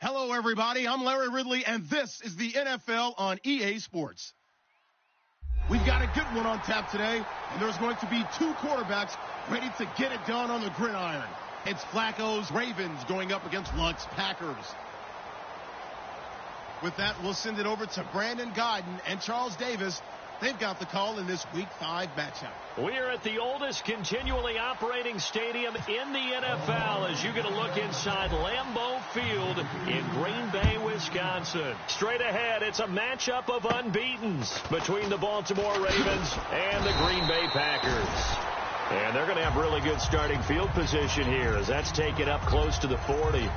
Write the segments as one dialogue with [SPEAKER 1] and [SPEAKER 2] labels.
[SPEAKER 1] Hello, everybody. I'm Larry Ridley, and this is the NFL on EA Sports. We've got a good one on tap today, and there's going to be two quarterbacks ready to get it done on the gridiron. It's Flacco's Ravens going up against Luck's Packers. With that, we'll send it over to Brandon Gaudin and Charles Davis. They've got the call in this Week 5 matchup.
[SPEAKER 2] We are at the oldest continually operating stadium in the NFL as you get a look inside Lambeau Field in Green Bay, Wisconsin. Straight ahead, it's a matchup of unbeatens between the Baltimore Ravens and the Green Bay Packers. And they're going to have really good starting field position here as that's taken up close to the 40.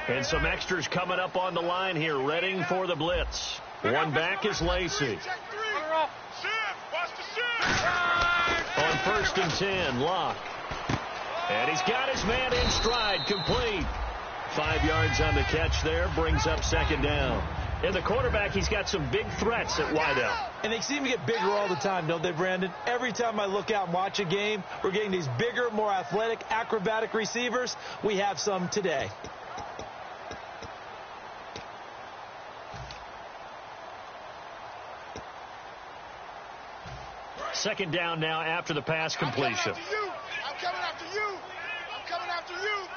[SPEAKER 2] And some extras coming up on the line here, readying for the blitz. One back is Lacey. On 1st and 10, Locke. And he's got his man in stride, complete. 5 yards on the catch there, brings up 2nd down. And the quarterback, he's got some big threats at wideout.
[SPEAKER 3] And they seem to get bigger all the time, don't they, Brandon? Every time I look out and watch a game, we're getting these bigger, more athletic, acrobatic receivers. We have some today.
[SPEAKER 2] Second down now after the pass completion.
[SPEAKER 4] I'm coming after you. I'm coming after you.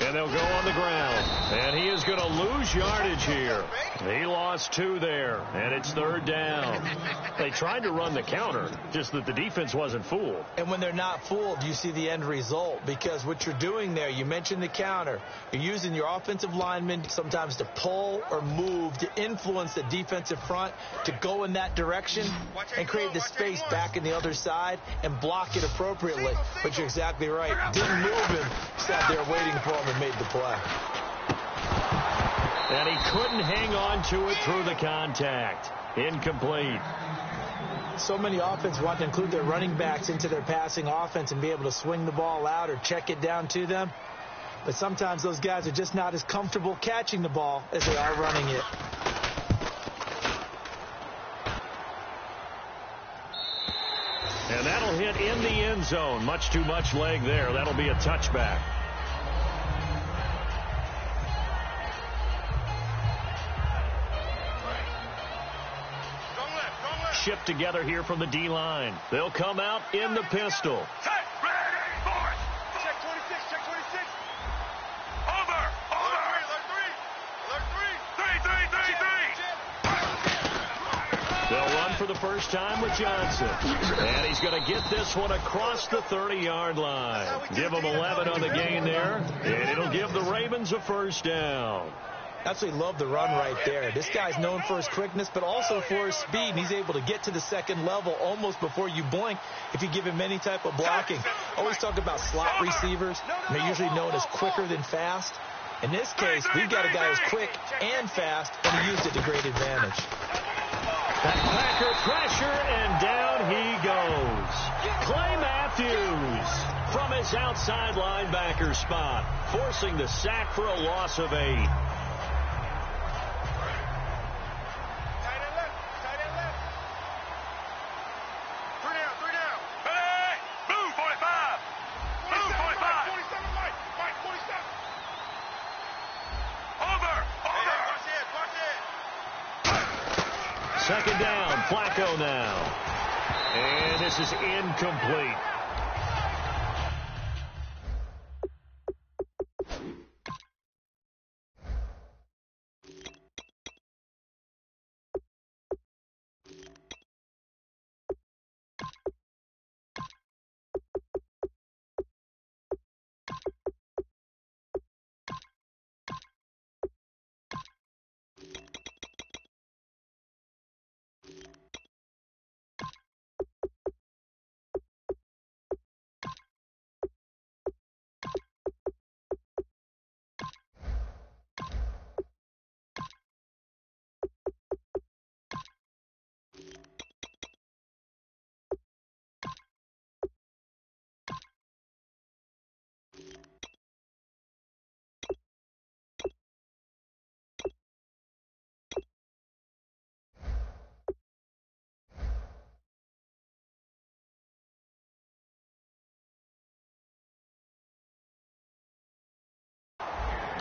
[SPEAKER 2] And they'll go on the ground. And he is going to lose yardage here. He lost 2 there. And it's 3rd down. They tried to run the counter, just that the defense wasn't fooled.
[SPEAKER 3] And when they're not fooled, you see the end result. Because what you're doing there, you mentioned the counter. You're using your offensive linemen sometimes to pull or move to influence the defensive front to go in that direction and create the space back in the other side and block it appropriately. But you're exactly right. Didn't move him. Sat there waiting for him and made the play.
[SPEAKER 2] And he couldn't hang on to it through the contact. Incomplete.
[SPEAKER 3] So many offenses want to include their running backs into their passing offense and be able to swing the ball out or check it down to them. But sometimes those guys are just not as comfortable catching the ball as they are running it.
[SPEAKER 2] And that'll hit in the end zone. Much too much leg there. That'll be a touchback. Shipped together here from the D-line. They'll come out in the pistol.
[SPEAKER 4] Check 26, check 26. Over. Alert 3.
[SPEAKER 2] They'll run for the first time with Johnson. And he's going to get this one across the 30-yard line. Give him 11 on the gain there. And it'll give the Ravens a first down.
[SPEAKER 3] Absolutely love the run right there. This guy's known for his quickness, but also for his speed. And he's able to get to the second level almost before you blink if you give him any type of blocking. Always talk about slot receivers. They're usually known as quicker than fast. In this case, we've got a guy who's quick and fast, and he used it to great advantage.
[SPEAKER 2] Packer pressure, and down he goes. Clay Matthews from his outside linebacker spot, forcing the sack for a loss of 8. Second down, Flacco now. And this is incomplete.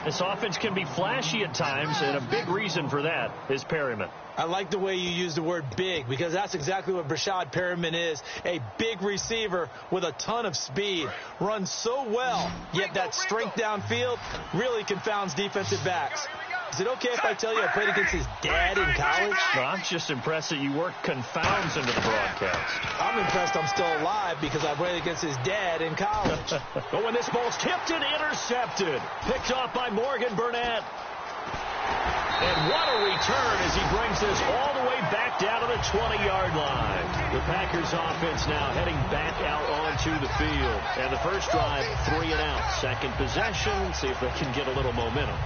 [SPEAKER 2] This offense can be flashy at times, and a big reason for that is Perryman.
[SPEAKER 3] I like the way you use the word big, because that's exactly what Breshad Perriman is. A big receiver with a ton of speed. Runs so well, yet that strength downfield really confounds defensive backs. Is it okay if I tell you I played against his dad in college?
[SPEAKER 2] No, I'm just impressed that you work confounds into the broadcast.
[SPEAKER 3] I'm impressed I'm still alive because I played against his dad in college.
[SPEAKER 2] But when this ball's tipped and intercepted, picked off by Morgan Burnett. And what a return as he brings this all the way back down to the 20-yard line. The Packers offense now heading back out onto the field. And the first drive, 3 and out. Second possession, see if they can get a little momentum.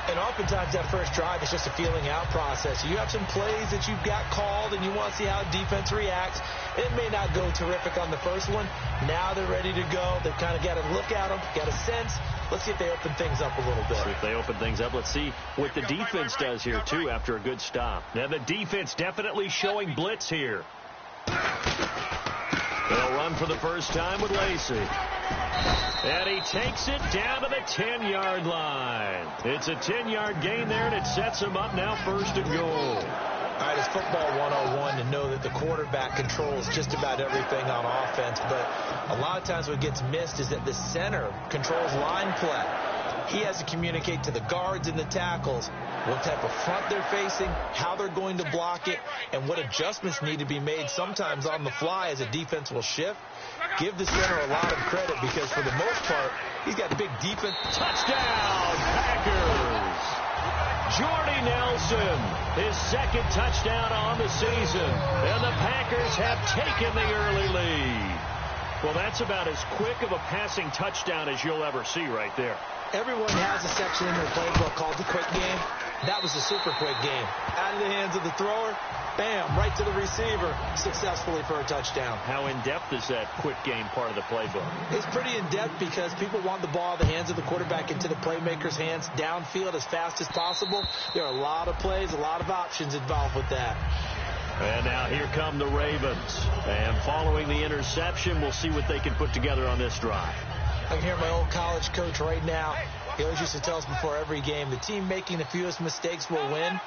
[SPEAKER 3] And oftentimes that first drive is just a feeling out process. You have some plays that you've got called and you want to see how defense reacts. It may not go terrific on the first one. Now they're ready to go. They've kind of got to look at them, got a sense. Let's see if they open things up a little bit.
[SPEAKER 2] See if they open things up. Let's see what the defense does here, too, after a good stop. Now the defense definitely showing blitz here. They'll run for the first time with Lacy. And he takes it down to the 10-yard line. It's a 10-yard gain there, and it sets him up now first and goal.
[SPEAKER 3] All right, it's football 101 to know that the quarterback controls just about everything on offense. But a lot of times what gets missed is that the center controls line play. He has to communicate to the guards and the tackles what type of front they're facing, how they're going to block it, and what adjustments need to be made sometimes on the fly as a defense will shift. Give the center a lot of credit because for the most part, he's got big defense.
[SPEAKER 2] Touchdown, Packers! Jordy Nelson, his second touchdown on the season. And the Packers have taken the early lead. Well, that's about as quick of a passing touchdown as you'll ever see right there.
[SPEAKER 3] Everyone has a section in their playbook called the quick game. That was a super quick game. Out of the hands of the thrower, bam, right to the receiver, successfully for a touchdown.
[SPEAKER 2] How in-depth is that quick game part of the playbook?
[SPEAKER 3] It's pretty in-depth because people want the ball out of the hands of the quarterback into the playmaker's hands downfield as fast as possible. There are a lot of plays, a lot of options involved with that.
[SPEAKER 2] And now here come the Ravens. And following the interception, we'll see what they can put together on this drive.
[SPEAKER 3] I can hear my old college coach right now. He always used to tell us before every game, the team making the fewest mistakes will win.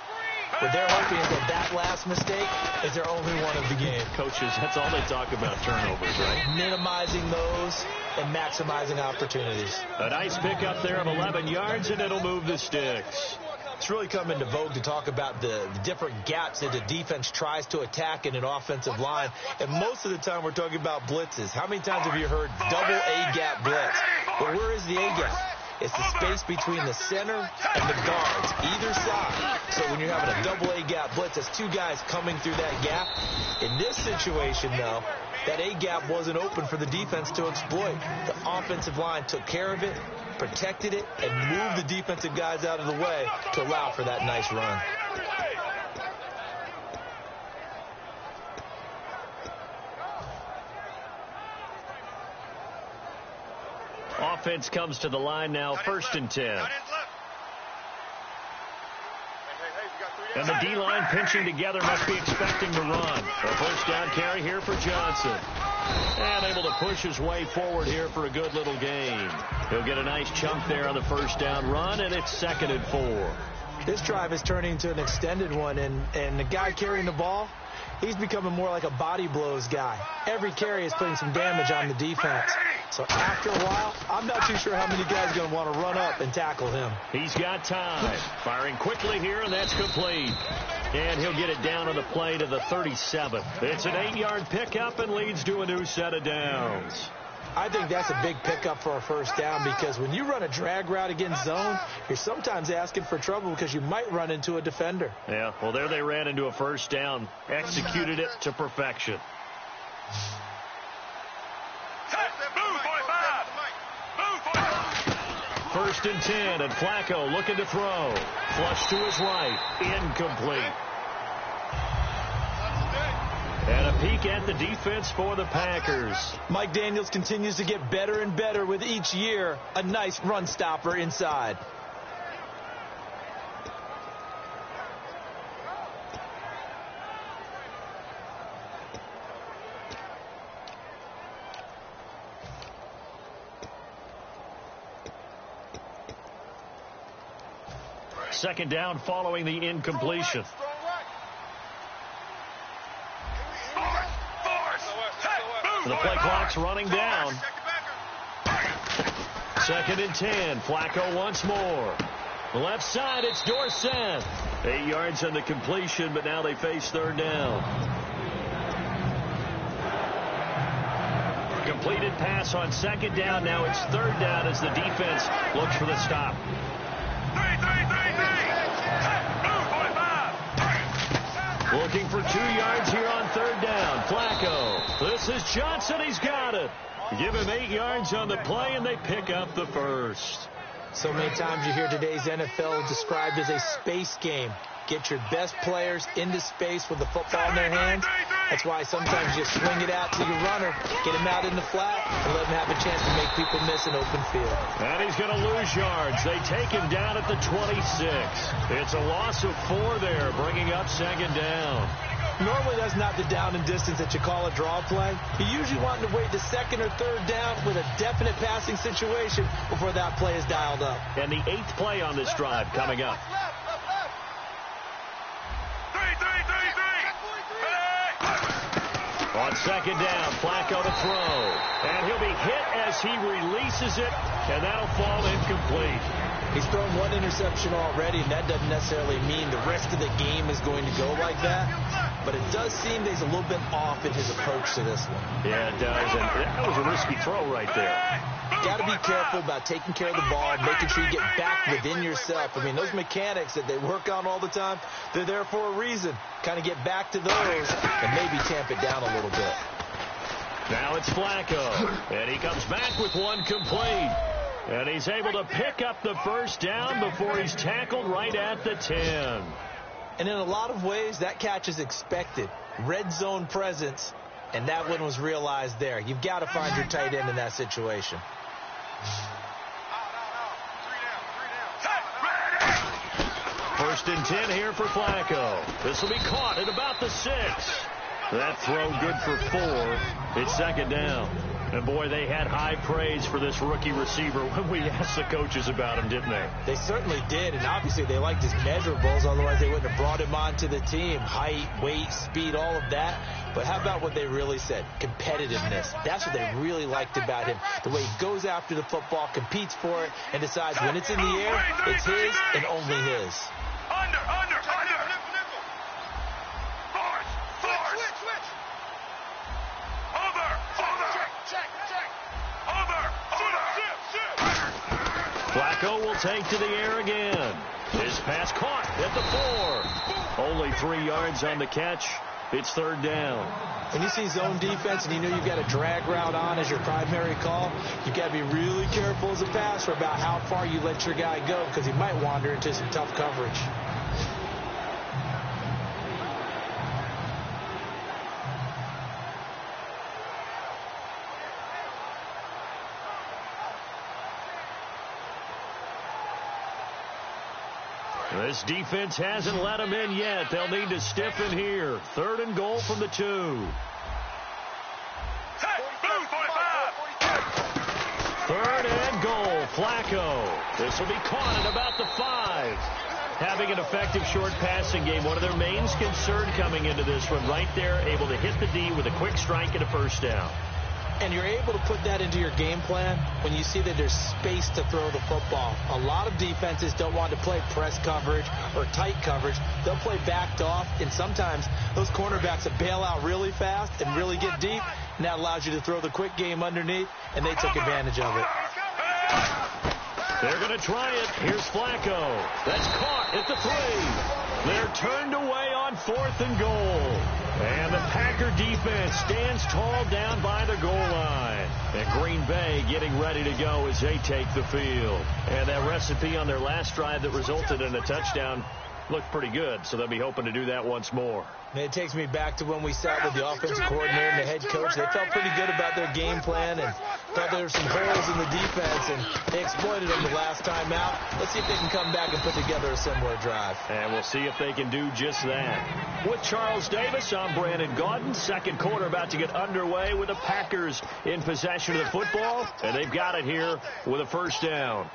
[SPEAKER 3] What they're hoping is that last mistake is their only one of the game.
[SPEAKER 2] Coaches, that's all they talk about, turnovers, right?
[SPEAKER 3] Minimizing those and maximizing opportunities.
[SPEAKER 2] A nice pickup there of 11 yards, and it'll move the sticks.
[SPEAKER 3] It's really come into vogue to talk about the different gaps that the defense tries to attack in an offensive line. And most of the time we're talking about blitzes. How many times have you heard double A-gap blitz? But where is the A-gap? It's the space between the center and the guards, either side. So when you're having a double A-gap blitz, that's two guys coming through that gap. In this situation, though, that A-gap wasn't open for the defense to exploit. The offensive line took care of it, protected it, and moved the defensive guys out of the way to allow for that nice run.
[SPEAKER 2] Offense comes to the line now, 1st and 10. And the D-line pinching together, must be expecting to run. A first down carry here for Johnson. And able to push his way forward here for a good little gain. He'll get a nice chunk there on the first down run, and it's 2nd and 4.
[SPEAKER 3] This drive is turning into an extended one, and the guy carrying the ball, he's becoming more like a body blows guy. Every carry is putting some damage on the defense. So after a while, I'm not too sure how many guys are going to want to run up and tackle him.
[SPEAKER 2] He's got time. Firing quickly here, and that's complete. And he'll get it down on the play to the 37. It's an 8-yard pickup and leads to a new set of downs.
[SPEAKER 3] I think that's a big pickup for a first down because when you run a drag route against zone, you're sometimes asking for trouble because you might run into a defender.
[SPEAKER 2] Yeah, well, there they ran into a first down. Executed it to perfection. First and 10, and Flacco looking to throw. Flush to his right. Incomplete. And a peek at the defense for the Packers.
[SPEAKER 3] Mike Daniels continues to get better and better with each year. A nice run stopper inside.
[SPEAKER 2] Second down following the incompletion. The play clock's running down. 2nd and 10. Flacco once more. Left side, it's Dorsett. 8 yards on the completion, but now they face 3rd down. Completed pass on 2nd down. Now it's 3rd down as the defense looks for the stop. Looking for 2 yards here on 3rd down. Flacco. This is Johnson. He's got it. Give him 8 yards on the play, and they pick up the first.
[SPEAKER 3] So many times you hear today's NFL described as a space game. Get your best players into space with the football in their hands. That's why sometimes you swing it out to your runner, get him out in the flat, and let him have a chance to make people miss an open field.
[SPEAKER 2] And he's going to lose yards. They take him down at the 26. It's a loss of 4 there, bringing up 2nd down.
[SPEAKER 3] Normally that's not the down and distance that you call a draw play. You usually want to wait to 2nd or 3rd down with a definite passing situation before that play is dialed up.
[SPEAKER 2] And the 8th play on this drive coming up. On 2nd down, Flacco to throw. And he'll be hit as he releases it, and that'll fall incomplete.
[SPEAKER 3] He's thrown 1 interception already, and that doesn't necessarily mean the rest of the game is going to go like that. But it does seem that he's a little bit off in his approach to this one.
[SPEAKER 2] Yeah, it does. And that was a risky throw right there.
[SPEAKER 3] Got to be careful about taking care of the ball, making sure you get back within yourself. I mean, those mechanics that they work on all the time, they're there for a reason. Kind of get back to those and maybe tamp it down a little bit.
[SPEAKER 2] Now it's Flacco, and he comes back with 1 complete. And he's able to pick up the first down before he's tackled right at the 10.
[SPEAKER 3] And in a lot of ways, that catch is expected. Red zone presence, and that one was realized there. You've got to find your tight end in that situation.
[SPEAKER 2] First and 10 here for Flacco. This will be caught at about the 6. That throw good for 4. It's second down. And, boy, they had high praise for this rookie receiver when we asked the coaches about him, didn't they?
[SPEAKER 3] They certainly did, and obviously they liked his measurables. Otherwise, they wouldn't have brought him onto the team. Height, weight, speed, all of that. But how about what they really said? Competitiveness. That's what they really liked about him. The way he goes after the football, competes for it, and decides when it's in the air, it's his and only his.
[SPEAKER 4] Under.
[SPEAKER 2] Flacco will take to the air again. His pass caught at the 4. Only 3 yards on the catch. It's third down.
[SPEAKER 3] When you see zone defense and you know you've got a drag route on as your primary call, you've got to be really careful as a passer about how far you let your guy go because he might wander into some tough coverage.
[SPEAKER 2] This defense hasn't let them in yet. They'll need to stiffen here. Third and goal from the 2. Third and goal, Flacco. This will be caught at about the 5. Having an effective short passing game, one of their main concerns coming into this one, right there, able to hit the D with a quick strike and a first down.
[SPEAKER 3] And you're able to put that into your game plan when you see that there's space to throw the football. A lot of defenses don't want to play press coverage or tight coverage. They'll play backed off, and sometimes those cornerbacks will bail out really fast and really get deep, and that allows you to throw the quick game underneath, and they took advantage of it.
[SPEAKER 2] They're going to try it. Here's Flacco. That's caught at the 3. They're turned away on 4th and goal. And the Packer defense stands tall down by the goal line. And Green Bay getting ready to go as they take the field. And that recipe on their last drive that resulted in a touchdown looked pretty good, so they'll be hoping to do that once more.
[SPEAKER 3] And it takes me back to when we sat with the offensive coordinator and the head coach. They felt pretty good about their game plan and thought there were some holes in the defense, and they exploited them the last time out. Let's see if they can come back and put together a similar drive.
[SPEAKER 2] And we'll see if they can do just that. With Charles Davis, I'm Brandon Gaudin. Second quarter about to get underway with the Packers in possession of the football, and they've got it here with a first down.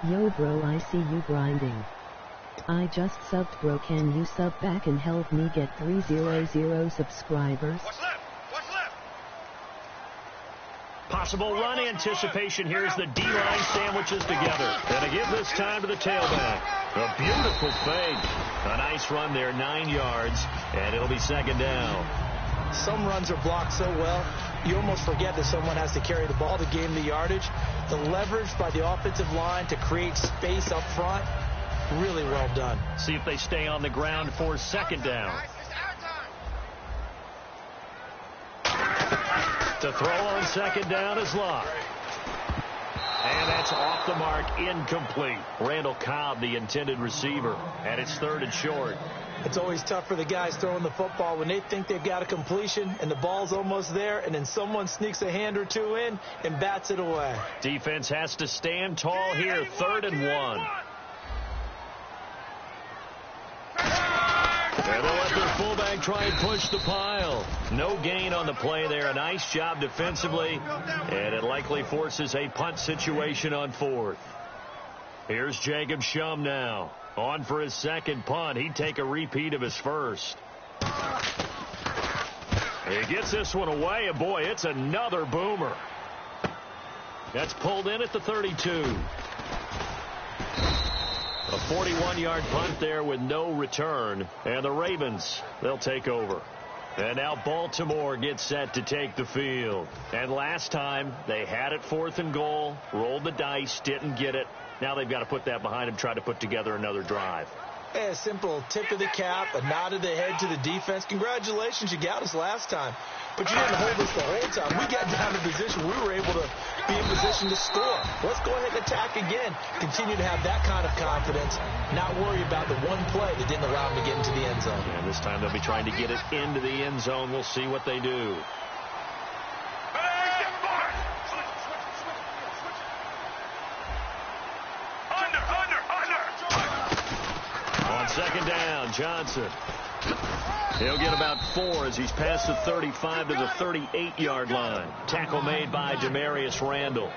[SPEAKER 5] Yo bro, I see you grinding. I just subbed bro, can you sub back and help me get 300 subscribers?
[SPEAKER 4] What's left?
[SPEAKER 2] Possible run anticipation. Here's the D-line sandwiches together. And to give this time to the tailback. A beautiful fake. A nice run there, 9 yards, and it'll be second down.
[SPEAKER 3] Some runs are blocked so well, you almost forget that someone has to carry the ball to gain the yardage. The leverage by the offensive line to create space up front, really well done.
[SPEAKER 2] See if they stay on the ground for second down. To throw on second down is Locke. And that's off the mark, incomplete. Randall Cobb, the intended receiver, and it's third and short.
[SPEAKER 3] It's always tough for the guys throwing the football when they think they've got a completion and the ball's almost there, and then someone sneaks a hand or two in and bats it away.
[SPEAKER 2] Defense has to stand tall here, 3rd and 1. And they'll let their fullback try and push the pile. No gain on the play there. A nice job defensively, and it likely forces a punt situation on 4th. Here's Jacob Shum now. On for his second punt. He'd take a repeat of his first. He gets this one away, and boy, it's another boomer. That's pulled in at the 32. A 41-yard punt there with no return. And the Ravens, they'll take over. And now Baltimore gets set to take the field. And last time, they had it 4th and goal, rolled the dice, didn't get it. Now they've got to put that behind them, try to put together another drive.
[SPEAKER 3] Hey, a simple tip of the cap, a nod of the head to the defense. Congratulations, you got us last time. But you didn't hold us the whole time. We got down to position. We were able to be in position to score. Let's go ahead and attack again. Continue to have that kind of confidence. Not worry about the one play that didn't allow them to get into the end zone.
[SPEAKER 2] And this time they'll be trying to get it into the end zone. We'll see what they do. On second down, Johnson. He'll get about 4 as he's past the 35 to the 38-yard line. Tackle made by Demarius Randall.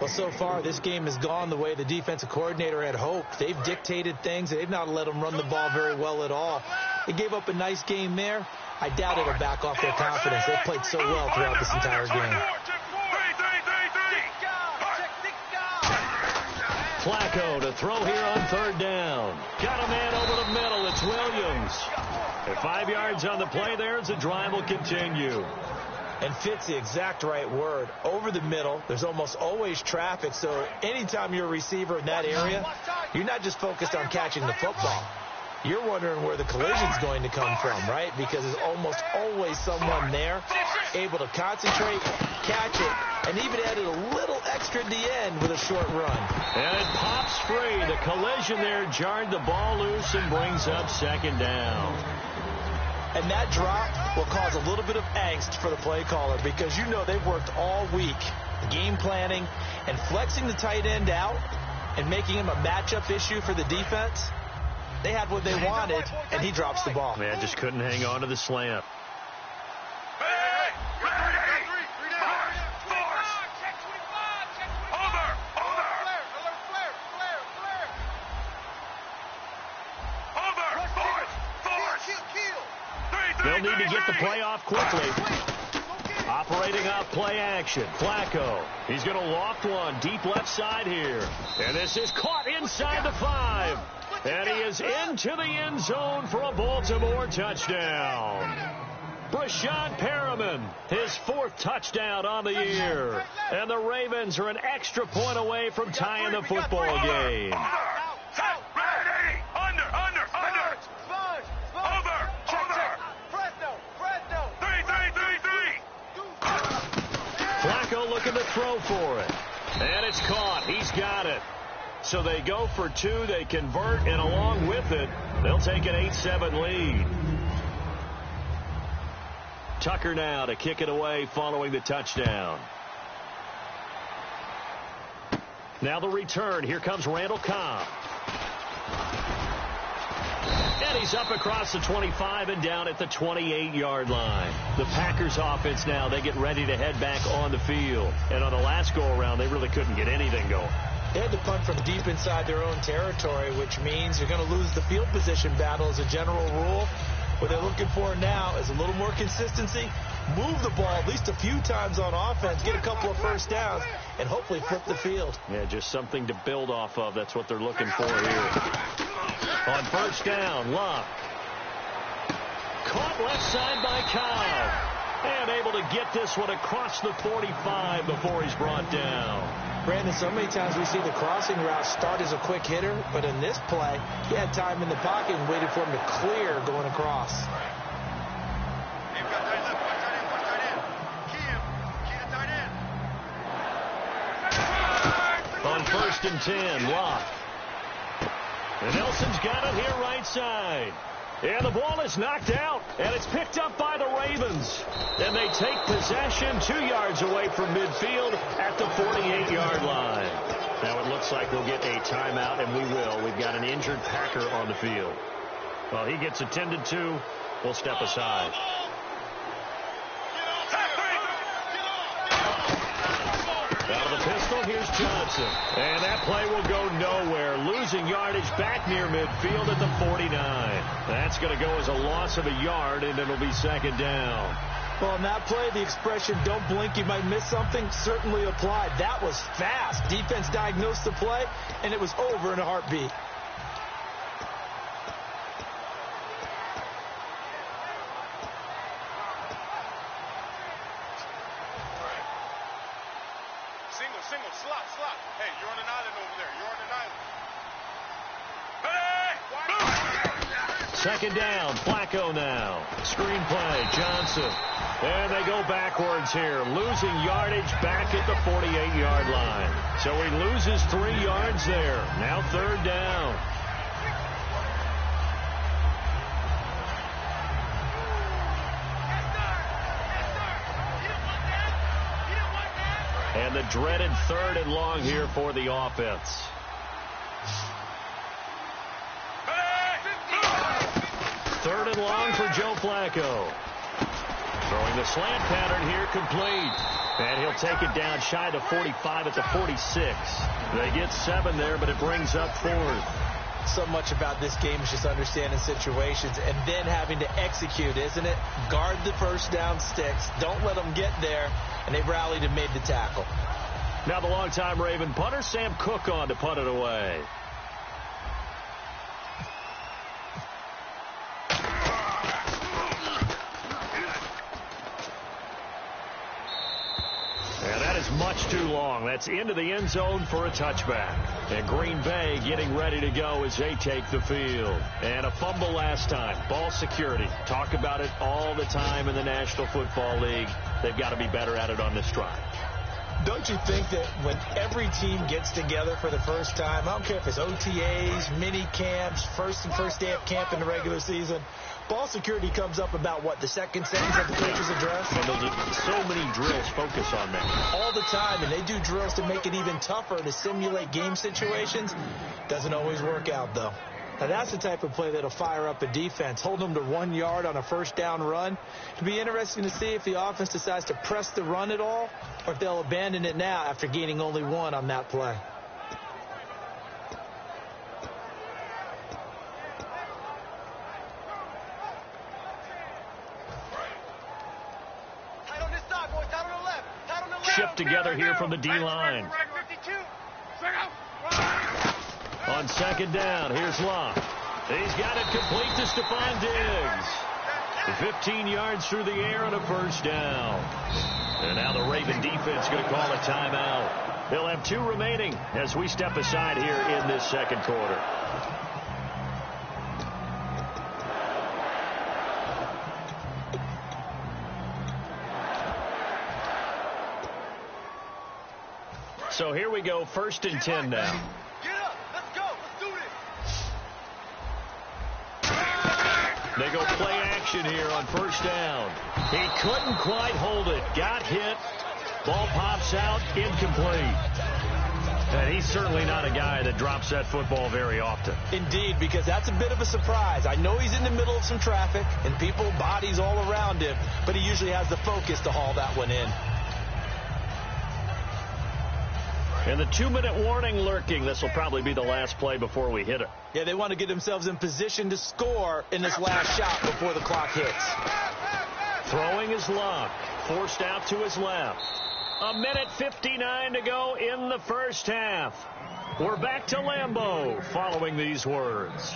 [SPEAKER 3] Well, so far, this game has gone the way the defensive coordinator had hoped. They've dictated things. They've not let them run the ball very well at all. They gave up a nice game there. I doubt it'll back off their confidence. They played so well throughout this entire game.
[SPEAKER 2] Flacco to throw here on third down. Got a man over the middle. It's Williams. At 5 yards on the play there as the drive will continue.
[SPEAKER 3] And fits the exact right word. Over the middle, there's almost always traffic, so anytime you're a receiver in that area, you're not just focused on catching the football. You're wondering where the collision's going to come from, right? Because there's almost always someone there able to concentrate, catch it, and even added a little extra at the end with a short run.
[SPEAKER 2] And it pops free. The collision there jarred the ball loose and brings up second down.
[SPEAKER 3] And that drop will cause a little bit of angst for the play caller because you know they've worked all week game planning and flexing the tight end out and making him a matchup issue for the defense. They had what they wanted, and he drops the ball.
[SPEAKER 2] Man, just couldn't hang on to the slant. They'll need to get the play off quickly. Operating off play action. Flacco. He's going to loft one deep left side here. And this is caught inside the 5. And he is into the end zone for a Baltimore touchdown. Brashad Perriman, his 4th touchdown on the year. And the Ravens are an extra point away from tying the football game. Flacco looking to throw for it. And it's caught. He's got it. So they go for 2. They convert, and along with it, they'll take an 8-7 lead. Tucker now to kick it away following the touchdown. Now the return. Here comes Randall Cobb. And he's up across the 25 and down at the 28-yard line. The Packers offense now, they get ready to head back on the field. And on the last go-around, they really couldn't get anything going.
[SPEAKER 3] They had to punt from deep inside their own territory, which means you're going to lose the field position battle as a general rule. What they're looking for now is a little more consistency, move the ball at least a few times on offense, get a couple of first downs, and hopefully flip the field.
[SPEAKER 2] Yeah, just something to build off of. That's what they're looking for here. On first down, Love. Caught left side by Cobb. And able to get this one across the 45 before he's brought down.
[SPEAKER 3] Brandon, so many times we see the crossing route start as a quick hitter, but in this play, he had time in the pocket and waited for him to clear going across.
[SPEAKER 2] On first and 10, Locke. And Nelson's got it here right side. And the ball is knocked out, and it's picked up by the Ravens. And they take possession 2 yards away from midfield at the 48-yard line. Now it looks like we'll get a timeout, and we will. We've got an injured Packer on the field. Well, he gets attended to. We'll step aside. Out of the pistol, here's Johnson. And that play will go nowhere. Losing yardage back near midfield at the 49. That's going to go as a loss of a yard, and it'll be second down.
[SPEAKER 3] Well, on that play, the expression, don't blink, you might miss something, certainly applied. That was fast. Defense diagnosed the play, and it was over in a heartbeat.
[SPEAKER 4] Single, slot. Hey, you're on an island over there. You're on an island. Hey!
[SPEAKER 2] second down. Flacco now. Screenplay. Johnson. And they go backwards here. Losing yardage back at the 48-yard line. So he loses 3 yards there. Now third down. And the dreaded third and long here for the offense. Third and long for Joe Flacco. Throwing the slant pattern here, complete. And he'll take it down shy of 45 at the 46. They get 7 there, but it brings up 4th.
[SPEAKER 3] So much about this game is just understanding situations and then having to execute, isn't it? Guard the first down sticks. Don't let them get there. And they rallied and made the tackle.
[SPEAKER 2] Now the longtime Raven punter, Sam Cook, on to punt it away. And that is much too long. That's into the end zone for a touchback. And Green Bay getting ready to go as they take the field. And a fumble last time. Ball security. Talk about it all the time in the National Football League. They've got to be better at it on this drive.
[SPEAKER 3] Don't you think that when every team gets together for the first time, I don't care if it's OTAs, mini camps, first day of camp in the regular season, ball security comes up about what, the second sentence of the coach's address?
[SPEAKER 2] And so many drills focus on that.
[SPEAKER 3] All the time, and they do drills to make it even tougher to simulate game situations. Doesn't always work out, though. Now, that's the type of play that'll fire up a defense. Hold them to 1 yard on a first down run. It'll be interesting to see if the offense decides to press the run at all or if they'll abandon it now after gaining only 1 on that play.
[SPEAKER 2] Shift together here from the D-line. On second down, here's Locke. He's got it complete to Stephon Diggs. 15 yards through the air on a first down. And now the Raven defense going to call a timeout. They'll have 2 remaining as we step aside here in this second quarter. So here we go, 1st and 10 now. They go play action here on first down. He couldn't quite hold it. Got hit. Ball pops out. Incomplete. And he's certainly not a guy that drops that football very often.
[SPEAKER 3] Indeed, because that's a bit of a surprise. I know he's in the middle of some traffic and people, bodies all around him, but he usually has the focus to haul that one in.
[SPEAKER 2] And the 2-minute warning lurking. This will probably be the last play before we hit it.
[SPEAKER 3] Yeah, they want to get themselves in position to score in this last shot before the clock hits.
[SPEAKER 2] Throwing is Locke. Forced out to his left. 1:59 to go in the first half. We're back to Lambeau following these words.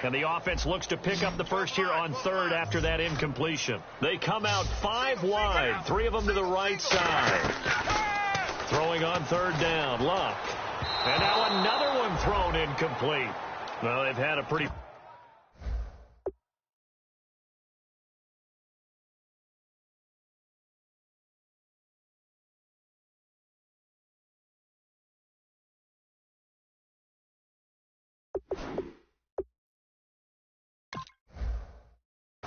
[SPEAKER 2] And the offense looks to pick up the first here on third after that incompletion. They come out 5 wide, 3 of them to the right side. Throwing on third down, Luck. And now another one thrown incomplete. Well, they've had a pretty...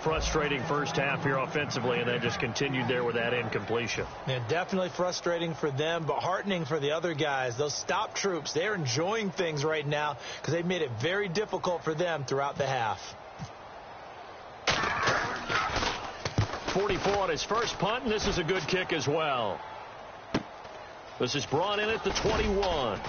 [SPEAKER 2] frustrating first half here offensively, and then just continued there with that incompletion.
[SPEAKER 3] Yeah, definitely frustrating for them, but heartening for the other guys. Those stop troops, they're enjoying things right now because they've made it very difficult for them throughout the half.
[SPEAKER 2] 44 on his first punt, and this is a good kick as well. This is brought in at the 21.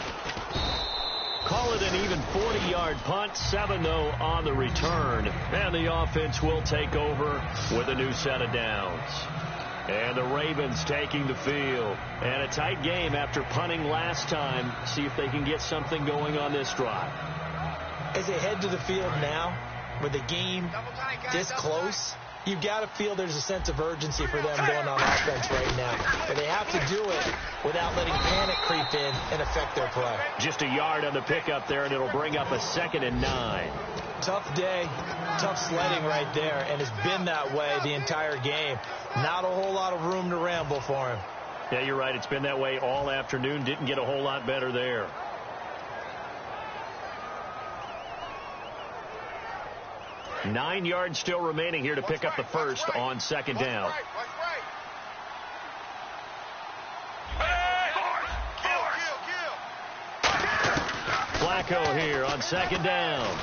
[SPEAKER 2] Call it an even 40-yard punt. 7, though, on the return. And the offense will take over with a new set of downs. And the Ravens taking the field. And a tight game after punting last time. See if they can get something going on this drive.
[SPEAKER 3] As they head to the field now, with the game this close, you've got to feel there's a sense of urgency for them going on offense right now. But they have to do it without letting panic creep in and affect their play.
[SPEAKER 2] Just a yard on the pickup there, and it'll bring up a 2nd and 9.
[SPEAKER 3] Tough day, tough sledding right there, and it's been that way the entire game. Not a whole lot of room to ramble for him.
[SPEAKER 2] Yeah, you're right. It's been that way all afternoon. Didn't get a whole lot better there. Nine yards still remaining here to pick up the first on 2nd down. Flacco here on 2nd down.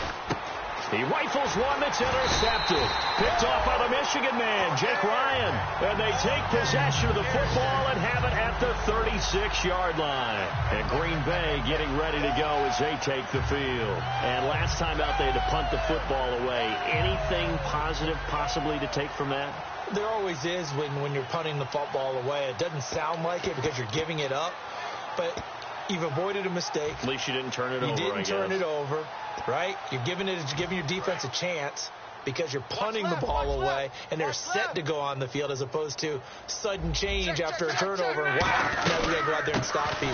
[SPEAKER 2] He rifles one that's intercepted. Picked off by the Michigan man, Jake Ryan. And they take possession of the football and have it at the 36-yard line. And Green Bay getting ready to go as they take the field. And last time out, they had to punt the football away. Anything positive possibly to take from that?
[SPEAKER 3] There always is when you're punting the football away. It doesn't sound like it because you're giving it up. But you've avoided a mistake.
[SPEAKER 2] At least you didn't turn it over,
[SPEAKER 3] You didn't turn it over, right? You're giving your defense a chance because you're punting the ball away, and they're set to go on the field as opposed to sudden change after a turnover, and wow, now we got to go out there and stop people.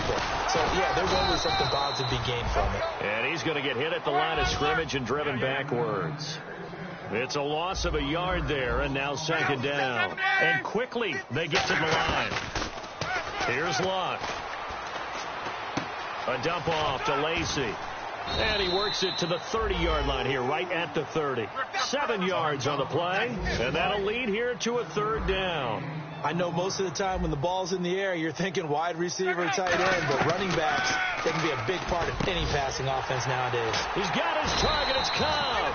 [SPEAKER 3] So, yeah, there's always something positive to be gained from it.
[SPEAKER 2] And he's going to get hit at the line of scrimmage and driven backwards. It's a loss of a yard there, and now 2nd down. And quickly they get to the line. Here's Luck. A dump off to Lacy. And he works it to the 30-yard line here, right at the 30. 7 yards on the play, and that'll lead here to a 3rd down.
[SPEAKER 3] I know most of the time when the ball's in the air, you're thinking wide receiver, tight end, but running backs, they can be a big part of any passing offense nowadays.
[SPEAKER 2] He's got his target. It's Cobb.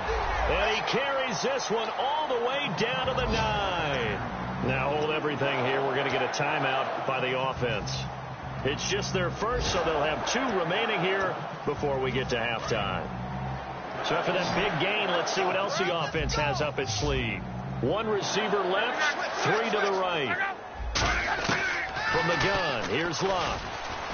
[SPEAKER 2] And he carries this one all the way down to the 9. Now hold everything here. We're going to get a timeout by the offense. It's just their first, so they'll have 2 remaining here before we get to halftime. So after that big gain, let's see what else the offense has up its sleeve. 1 receiver left, 3 to the right. From the gun, here's Luck.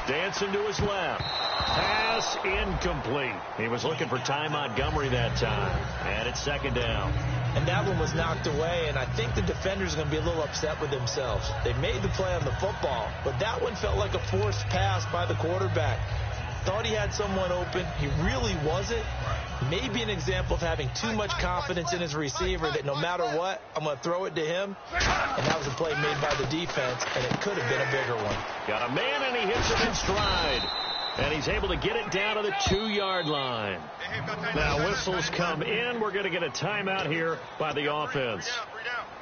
[SPEAKER 2] Dancing to his left. Pass incomplete. He was looking for Ty Montgomery that time. And it's 2nd down.
[SPEAKER 3] And that one was knocked away, and I think the defender's going to be a little upset with themselves. They made the play on the football, but that one felt like a forced pass by the quarterback. Thought he had someone open. He really wasn't. Maybe an example of having too much confidence in his receiver that no matter what, I'm going to throw it to him. And that was a play made by the defense, and it could have been a bigger one.
[SPEAKER 2] Got a man, and he hits him in stride. And he's able to get it down to the 2-yard line. Now whistles come in. We're going to get a timeout here by the offense.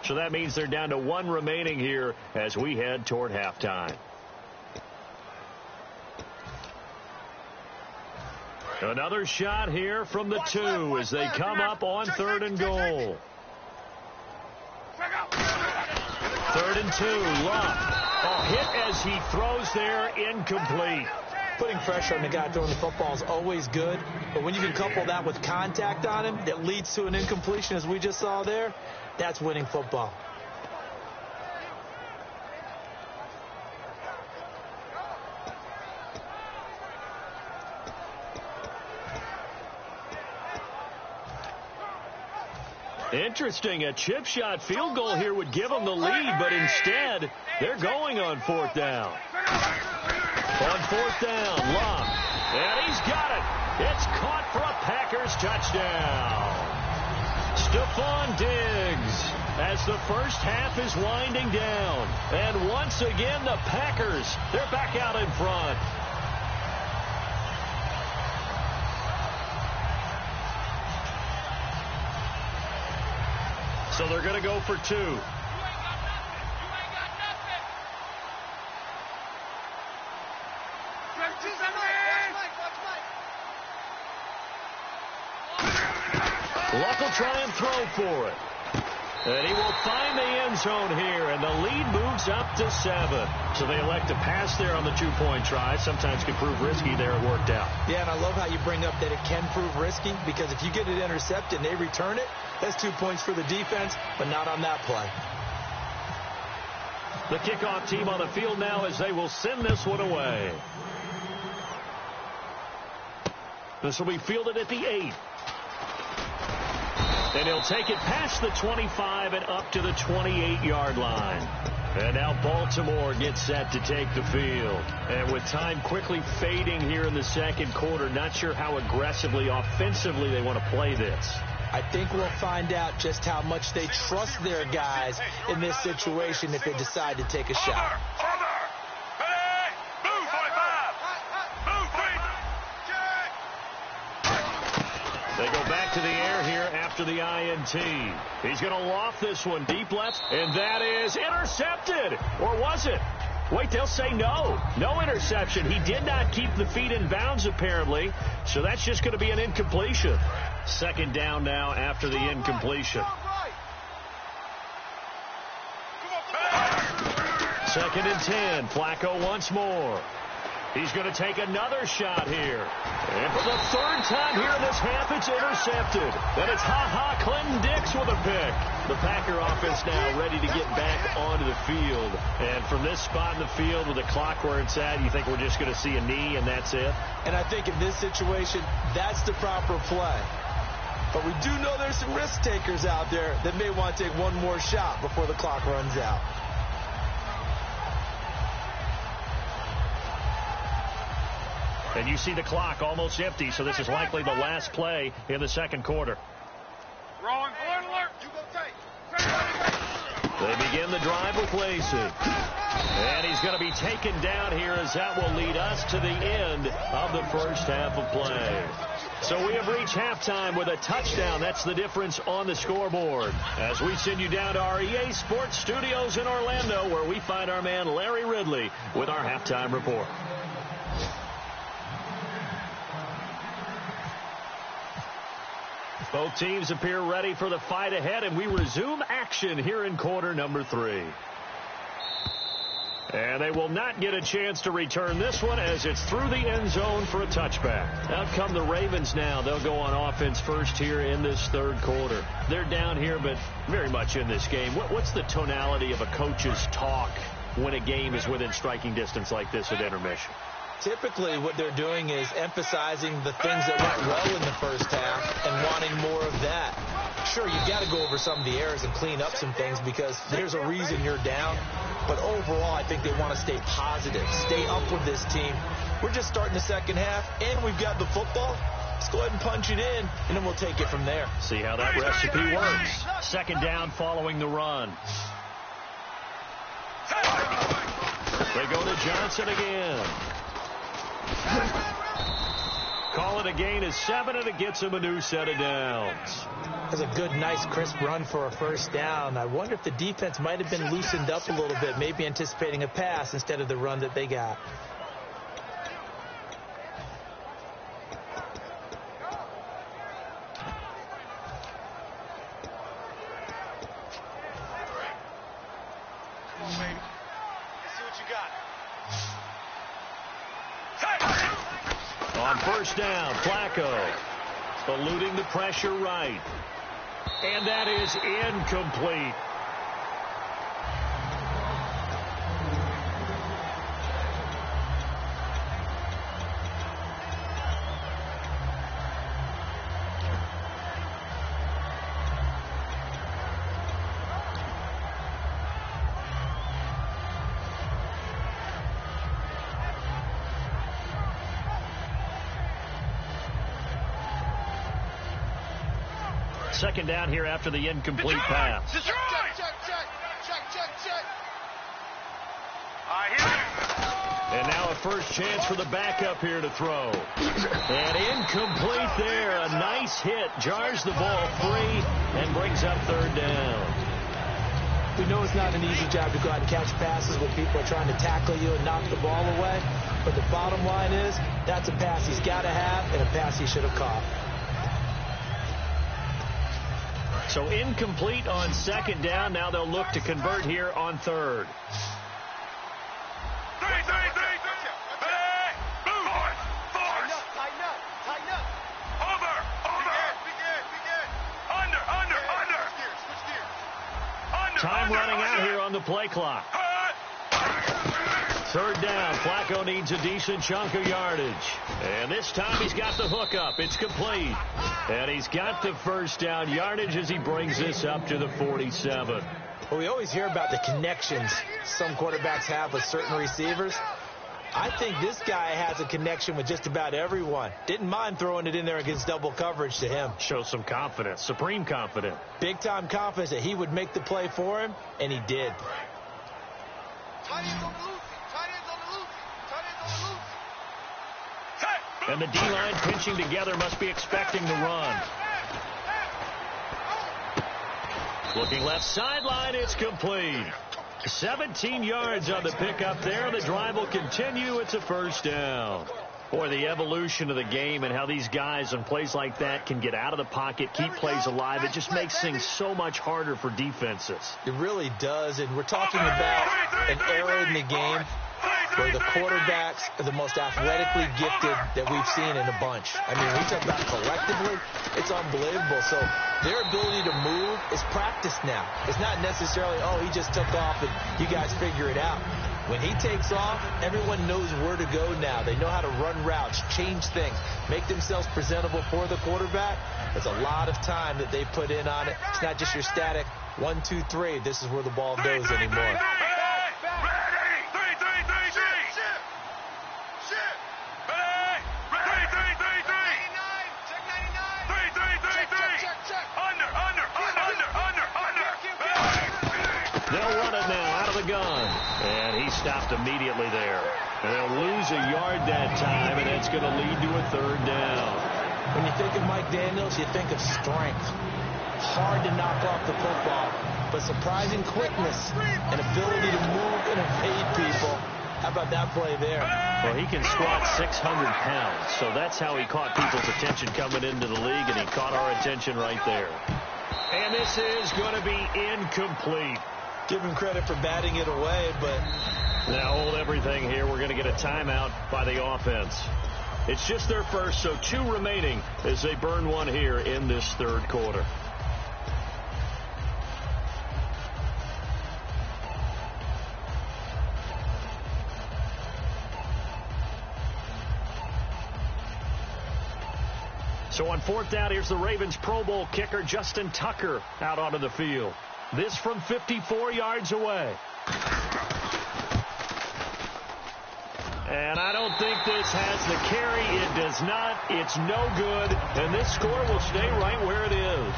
[SPEAKER 2] So that means they're down to 1 remaining here as we head toward halftime. Another shot here from the 2 as they come up on 3rd and goal. 3rd and 2. Luck. A hit as he throws there, incomplete.
[SPEAKER 3] Putting pressure on the guy throwing the football is always good, but when you can couple that with contact on him that leads to an incompletion, as we just saw there, that's winning football.
[SPEAKER 2] Interesting. A chip shot field goal here would give them the lead, but instead they're going on 4th down. On 4th down, Luck. And he's got it. It's caught for a Packers touchdown. Stephon Diggs as the first half is winding down. And once again, the Packers, they're back out in front. So they're going to go for 2. Luck will try and throw for it. And he will find the end zone here, and the lead moves up to 7. So they elect to pass there on the 2-point try. Sometimes can prove risky there. It worked out.
[SPEAKER 3] Yeah, and I love how you bring up that it can prove risky, because if you get it intercepted and they return it, that's 2 points for the defense, but not on that play.
[SPEAKER 2] The kickoff team on the field now as they will send this one away. This will be fielded at the 8. And he'll take it past the 25 and up to the 28-yard line. And now Baltimore gets set to take the field. And with time quickly fading here in the second quarter, not sure how aggressively, offensively they want to play this.
[SPEAKER 3] I think we'll find out just how much they trust their guys in this situation if they decide to take a shot.
[SPEAKER 2] They go back to the air here after the INT. He's going to loft this one deep left, and that is intercepted. Or was it? Wait, they'll say no. No interception. He did not keep the feet in bounds, apparently, so that's just going to be an incompletion. Second down now after the incompletion. Second and 10. Flacco once more. He's going to take another shot here. And for the third time here in this half, it's intercepted. Then it's Clinton Dix with a pick. The Packer offense now ready to get back onto the field. And from this spot in the field with the clock where it's at, you think we're just going to see a knee and that's it?
[SPEAKER 3] And I think in this situation, that's the proper play. But we do know there's some risk takers out there that may want to take one more shot before the clock runs out.
[SPEAKER 2] And you see the clock almost empty, so this is likely the last play in the second quarter.
[SPEAKER 4] Wrong. Alert, alert. You go take.
[SPEAKER 2] They begin the drive with Lacy. And he's going to be taken down here as that will lead us to the end of the first half of play. So we have reached halftime with a touchdown. That's the difference on the scoreboard. As we send you down to our EA Sports Studios in Orlando, where we find our man Larry Ridley with our halftime report. Both teams appear ready for the fight ahead, and we resume action here in quarter number 3. And they will not get a chance to return this one as it's through the end zone for a touchback. Out come the Ravens now. They'll go on offense first here in this third quarter. They're down here, but very much in this game. What's the tonality of a coach's talk when a game is within striking distance like this at intermission?
[SPEAKER 3] Typically, what they're doing is emphasizing the things that went well in the first half and wanting more of that. Sure, you've got to go over some of the errors and clean up some things because there's a reason you're down. But overall, I think they want to stay positive, stay up with this team. We're just starting the second half, and we've got the football. Let's go ahead and punch it in, and then we'll take it from there.
[SPEAKER 2] See how that recipe works. Second down following the run. They go to Johnson again. Call it a gain of 7, and it gets him a new set of downs.
[SPEAKER 3] That's a good, nice, crisp run for a first down. I wonder if the defense might have been loosened up a little bit, maybe anticipating a pass instead of the run that they got.
[SPEAKER 4] Come on, baby. Let's see what you got.
[SPEAKER 2] On first down, Flacco eluding the pressure right. And that is incomplete. Second down here after the incomplete pass.
[SPEAKER 4] Check. I hear you.
[SPEAKER 2] And now a first chance for the backup here to throw. And incomplete there. A nice hit. Jars the ball free and brings up third down.
[SPEAKER 3] We know it's not an easy job to go out and catch passes when people are trying to tackle you and knock the ball away. But the bottom line is that's a pass he's got to have and a pass he should have caught.
[SPEAKER 2] So incomplete on second down. Now they'll look to convert here on third.
[SPEAKER 4] Tighten up. Over. Under. Switch gears.
[SPEAKER 2] Time running out here on the play clock. third down. Flacco needs a decent chunk of yardage. And this time he's got the hook up. It's complete. And he's got the first down yardage as he brings this up to the 47.
[SPEAKER 3] Well, we always hear about the connections some quarterbacks have with certain receivers. I think this guy has a connection with just about everyone. Didn't mind throwing it in there against double coverage to him.
[SPEAKER 2] Shows some confidence, supreme confidence.
[SPEAKER 3] Big-time confidence that he would make the play for him, and he did.
[SPEAKER 2] And the D-line pinching together must be expecting the run. Looking left sideline, it's complete. 17 yards on the pickup there. The drive will continue. It's a first down. Boy, the evolution of the game and how these guys on plays like that can get out of the pocket, keep plays alive, it just makes things so much harder for defenses.
[SPEAKER 3] It really does, and we're talking about an era in the game where the quarterbacks are the most athletically gifted that we've seen in a bunch. I mean, we talk about collectively, it's unbelievable. So their ability to move is practiced now. It's not necessarily, oh, he just took off and you guys figure it out. When he takes off, everyone knows where to go now. They know how to run routes, change things, make themselves presentable for the quarterback. There's a lot of time that they put in on it. It's not just your static 1, 2, 3. This is where the ball goes anymore.
[SPEAKER 2] They'll run it now out of the gun. And he stopped immediately there. And they'll lose a yard that time, and that's going to lead to a third down.
[SPEAKER 3] When you think of Mike Daniels, you think of strength. Hard to knock off the football, but surprising quickness and ability to move and evade people. How about that play there?
[SPEAKER 2] Well, he can squat 600 pounds, so that's how he caught people's attention coming into the league, and he caught our attention right there. And this is going to be incomplete.
[SPEAKER 3] Give him credit for batting it away, but...
[SPEAKER 2] Now hold everything here. We're going to get a timeout by the offense. It's just their first, so 2 remaining as they burn one here in this third quarter. So on fourth down, here's the Ravens Pro Bowl kicker Justin Tucker out onto the field. This from 54 yards away. And I don't think this has the carry. It does not. It's no good. And this score will stay right where it is.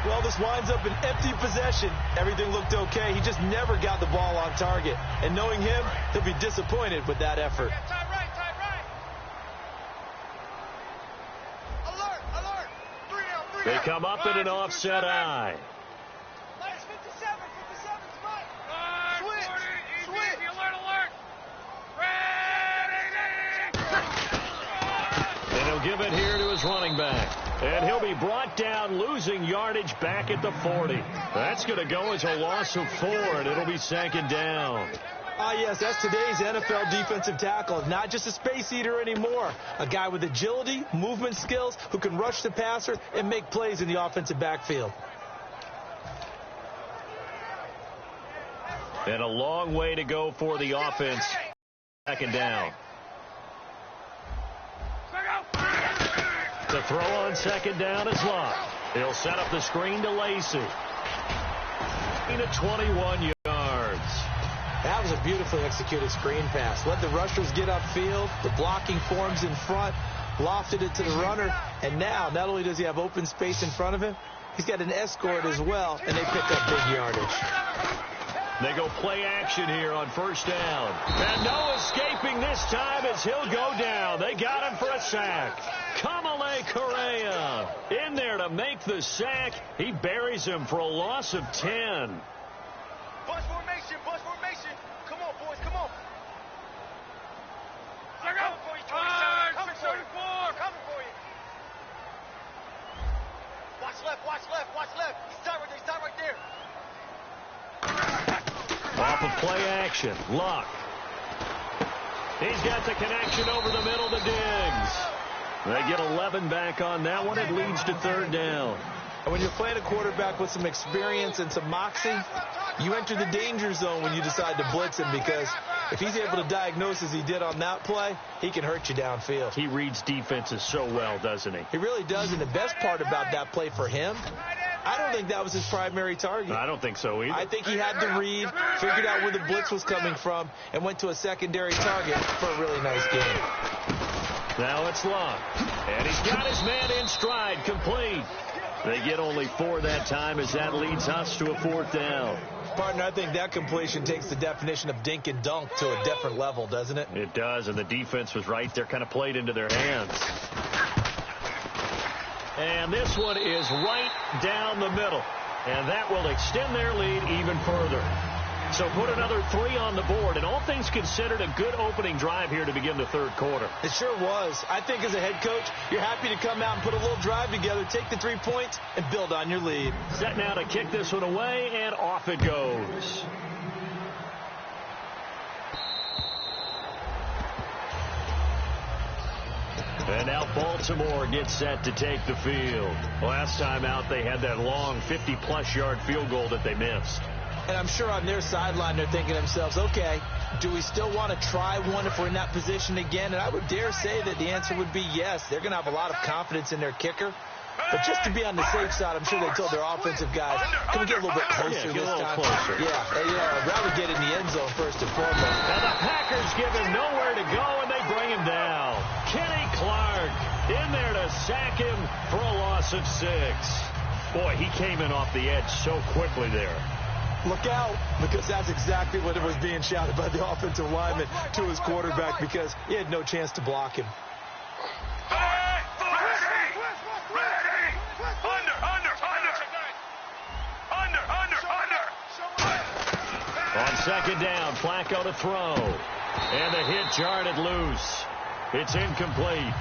[SPEAKER 3] Well, this winds up an empty possession. Everything looked okay. He just never got the ball on target. And knowing him, he'll be disappointed with that effort.
[SPEAKER 2] They come up in an offset eye. And he'll give it here to his running back. And he'll be brought down, losing yardage back at the 40. That's going to go as a loss of 4, and it'll be second down.
[SPEAKER 3] Yes, that's today's NFL defensive tackle. Not just a space eater anymore. A guy with agility, movement skills, who can rush the passer and make plays in the offensive backfield.
[SPEAKER 2] And a long way to go for the offense. Second down. The throw on second down is Locke. He'll set up the screen to Lacy. At 21 yards.
[SPEAKER 3] That was a beautifully executed screen pass. Let the rushers get upfield. The blocking forms in front. Lofted it to the runner. And now, not only does he have open space in front of him, he's got an escort as well, and they pick up big yardage.
[SPEAKER 2] They go play action here on first down. And no escaping this time as he'll go down. They got him for a sack. Kamale Correa in there to make the sack. He buries him for a loss of 10.
[SPEAKER 4] Bunch formation, bunch formation. Come on, boys, come on. Coming for you, 27. Coming for you. Coming for you. Watch left, watch left, watch left. He's tight right there, he's tight right there.
[SPEAKER 2] Off of play action, Luck. He's got the connection over the middle to Diggs. They get 11 back on that one. It leads to third down.
[SPEAKER 3] And when you're playing a quarterback with some experience and some moxie, you enter the danger zone when you decide to blitz him, because if he's able to diagnose as he did on that play, he can hurt you downfield.
[SPEAKER 2] He reads defenses so well, doesn't he?
[SPEAKER 3] He really does, and the best part about that play for him, I don't think that was his primary target.
[SPEAKER 2] I don't think so either.
[SPEAKER 3] I think he had to read, figured out where the blitz was coming from, and went to a secondary target for a really nice game.
[SPEAKER 2] Now it's Long, and he's got his man in stride, complete. They get only 4 that time, as that leads us to a 4th down.
[SPEAKER 3] Partner, I think that completion takes the definition of dink and dunk to a different level, doesn't it?
[SPEAKER 2] It does, and the defense was right there, kind of played into their hands. And this one is right down the middle, and that will extend their lead even further. So put another 3 on the board, and all things considered, a good opening drive here to begin the 3rd quarter.
[SPEAKER 3] It sure was. I think as a head coach, you're happy to come out and put a little drive together, take the 3 points, and build on your lead.
[SPEAKER 2] Set now to kick this one away, and off it goes. And now Baltimore gets set to take the field. Last time out, they had that long 50-plus yard field goal that they missed.
[SPEAKER 3] And I'm sure on their sideline they're thinking to themselves, okay, do we still want to try one if we're in that position again? And I would dare say that the answer would be yes. They're going to have a lot of confidence in their kicker. But just to be on the safe side, I'm sure they told their offensive guys, can we get a little bit closer this time?
[SPEAKER 2] Closer.
[SPEAKER 3] Yeah, I'd rather get in the end zone first and foremost.
[SPEAKER 2] And the Packers give him nowhere to go, and they bring him down. Kenny Clark in there to sack him for a loss of 6. Boy, he came in off the edge so quickly there.
[SPEAKER 3] Look out, because that's exactly what it was being shouted by the offensive lineman to his quarterback, because he had no chance to block him.
[SPEAKER 2] On 2nd down, Flacco to throw. And the hit jarred it loose. It's incomplete.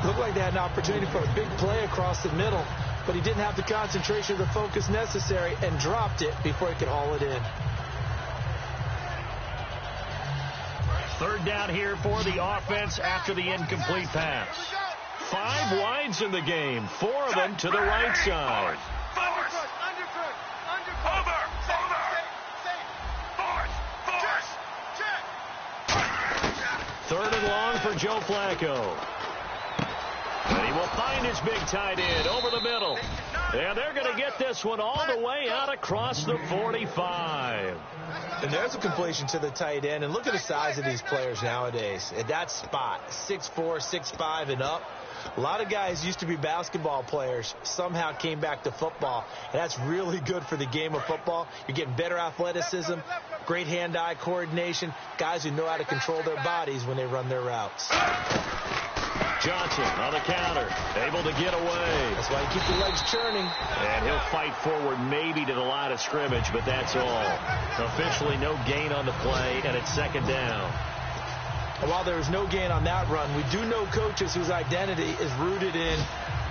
[SPEAKER 3] Looked like they had an opportunity for a big play across the middle, but he didn't have the concentration or the focus necessary and dropped it before he could haul it in.
[SPEAKER 2] 3rd down here for the offense after the incomplete pass. 5 wides in the game, 4 of them to the right side. Third and long for Joe Flacco. And he will find his big tight end over the middle. And they're going to get this one all the way out across the 45.
[SPEAKER 3] And there's a completion to the tight end. And look at the size of these players nowadays. At that spot, 6'4", 6'5", and up. A lot of guys used to be basketball players, somehow came back to football. And that's really good for the game of football. You're getting better athleticism, great hand-eye coordination, guys who know how to control their bodies when they run their routes.
[SPEAKER 2] Johnson on the counter, able to get away.
[SPEAKER 3] That's why you keep your legs churning.
[SPEAKER 2] And he'll fight forward maybe to the line of scrimmage, but that's all. Officially no gain on the play, and it's 2nd down.
[SPEAKER 3] And while there was no gain on that run, we do know coaches whose identity is rooted in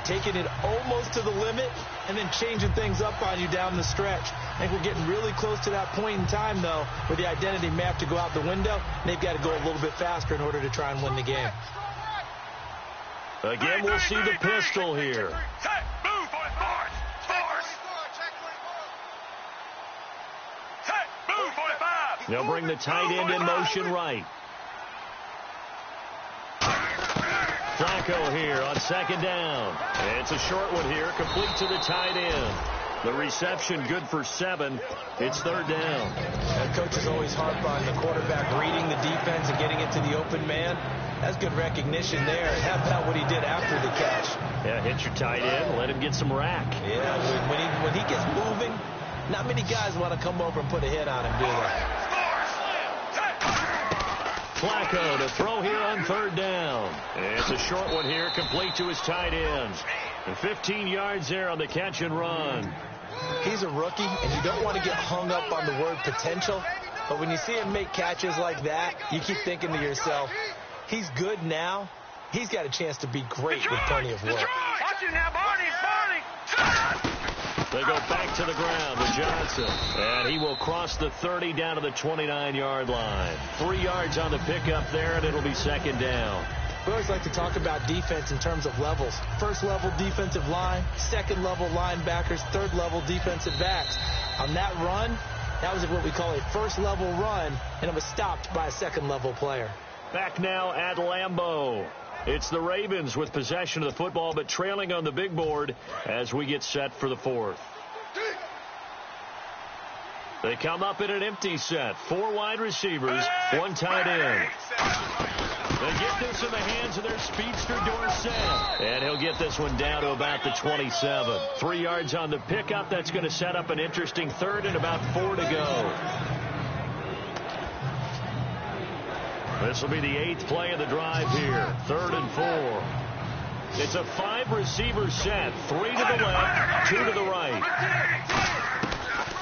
[SPEAKER 3] taking it almost to the limit and then changing things up on you down the stretch. I think we're getting really close to that point in time, though, where the identity may have to go out the window, and they've got to go a little bit faster in order to try and win the game.
[SPEAKER 2] Again, we'll see the pistol here. They'll bring the tight end in motion right. Flacco here on 2nd down. It's a short one here, complete to the tight end. The reception good for 7. It's 3rd down.
[SPEAKER 3] And coaches always harp on the quarterback reading the defense and getting it to the open man. That's good recognition there. And how about what he did after the catch?
[SPEAKER 2] Yeah, hit your tight end, let him get some rack.
[SPEAKER 3] Yeah, when he gets moving, not many guys want to come over and put a hit on him, do they?
[SPEAKER 2] Flacco to throw here on 3rd down. It's a short one here, complete to his tight end. And 15 yards there on the catch and run.
[SPEAKER 3] He's a rookie, and you don't want to get hung up on the word potential. But when you see him make catches like that, you keep thinking to yourself, he's good now. He's got a chance to be great with plenty of work.
[SPEAKER 4] Watch it now, Barney.
[SPEAKER 2] They go back to the ground with Johnson. And he will cross the 30 down to the 29-yard line. 3 yards on the pickup there, and it'll be 2nd down.
[SPEAKER 3] We always like to talk about defense in terms of levels. First level defensive line, second level linebackers, third level defensive backs. On that run, that was what we call a first level run, and it was stopped by a second level player.
[SPEAKER 2] Back now at Lambeau. It's the Ravens with possession of the football, but trailing on the big board as we get set for the fourth. They come up in an empty set. 4 wide receivers, 1 tight end. They get this in the hands of their speedster Dorsett. And he'll get this one down to about the 27. 3 yards on the pickup. That's going to set up an interesting third and about 4 to go. This will be the 8th play of the drive here. 3rd and 4. It's a 5-receiver set. 3 to the left, 2 to the right.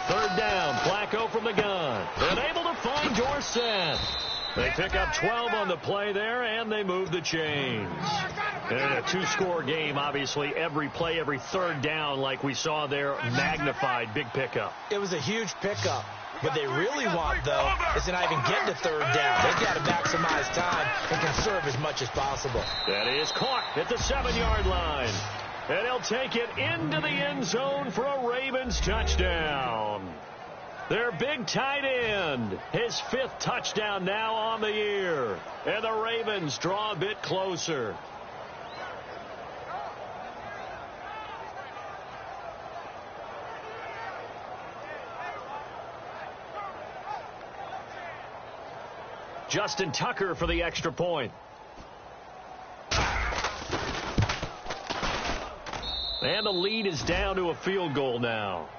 [SPEAKER 2] 3rd down, Flacco from the gun. And able to find Dorsett. They pick up 12 on the play there, and they move the chains. And a 2-score game, obviously, every play, every 3rd down, like we saw there, magnified, big pickup.
[SPEAKER 3] It was a huge pickup. What they really want, though, is to not even get to 3rd down. They've got to maximize time and conserve as much as possible.
[SPEAKER 2] That is caught at the 7-yard line. And he'll take it into the end zone for a Ravens touchdown. Their big tight end, his 5th touchdown now on the year. And the Ravens draw a bit closer. Justin Tucker for the extra point. And the lead is down to a field goal now.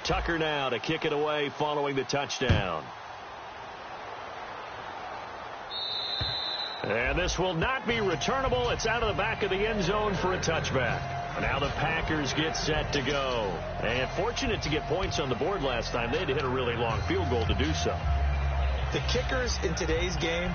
[SPEAKER 2] Tucker now to kick it away following the touchdown. And this will not be returnable. It's out of the back of the end zone for a touchback. Now the Packers get set to go. And fortunate to get points on the board last time. They had to hit a really long field goal to do so.
[SPEAKER 3] The kickers in today's game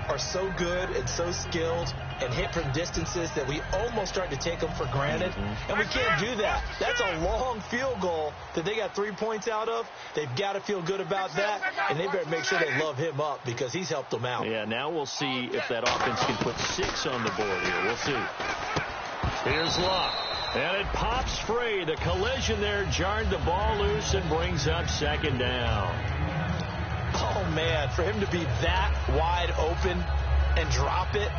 [SPEAKER 3] are so good and so skilled and hit from distances that we almost start to take them for granted. And we can't do that. That's a long field goal that they got 3 points out of. They've got to feel good about that, and they better make sure they love him up because he's helped them out.
[SPEAKER 2] Yeah, now we'll see if that offense can put 6 on the board here. We'll see. Here's Luck. And it pops free. The collision there jarred the ball loose and brings up 2nd down.
[SPEAKER 3] Oh, man, for him to be that wide open and drop it.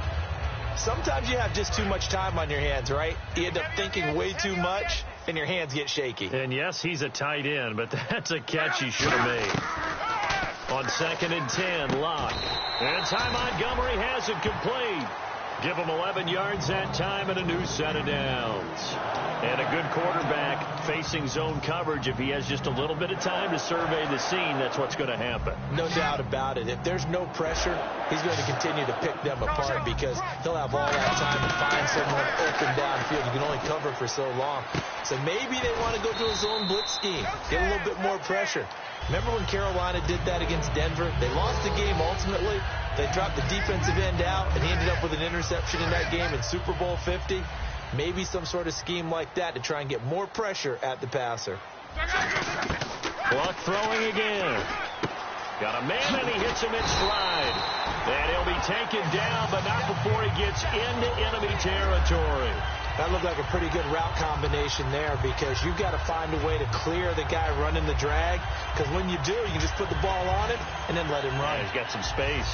[SPEAKER 3] Sometimes you have just too much time on your hands, right? You end up thinking way too much, and your hands get shaky.
[SPEAKER 2] And, yes, he's a tight end, but that's a catch he should have made. On 2nd and 10, Luck. And Ty Montgomery has it complete. Give him 11 yards that time and a new set of downs. And a good quarterback facing zone coverage. If he has just a little bit of time to survey the scene, that's what's going to happen.
[SPEAKER 3] No doubt about it. If there's no pressure, he's going to continue to pick them apart because he'll have all that time to find someone open downfield. You can only cover for so long. So maybe they want to go to a zone blitz scheme, get a little bit more pressure. Remember when Carolina did that against Denver? They lost the game ultimately. They dropped the defensive end out, and he ended up with an interception in that game in Super Bowl 50. Maybe some sort of scheme like that to try and get more pressure at the passer.
[SPEAKER 2] Luck throwing again. Got a man, and he hits him in stride. And he'll be taken down, but not before he gets into enemy territory.
[SPEAKER 3] That looked like a pretty good route combination there because you've got to find a way to clear the guy running the drag. Because when you do, you can just put the ball on him and then let him run.
[SPEAKER 2] Yeah, he's got some space.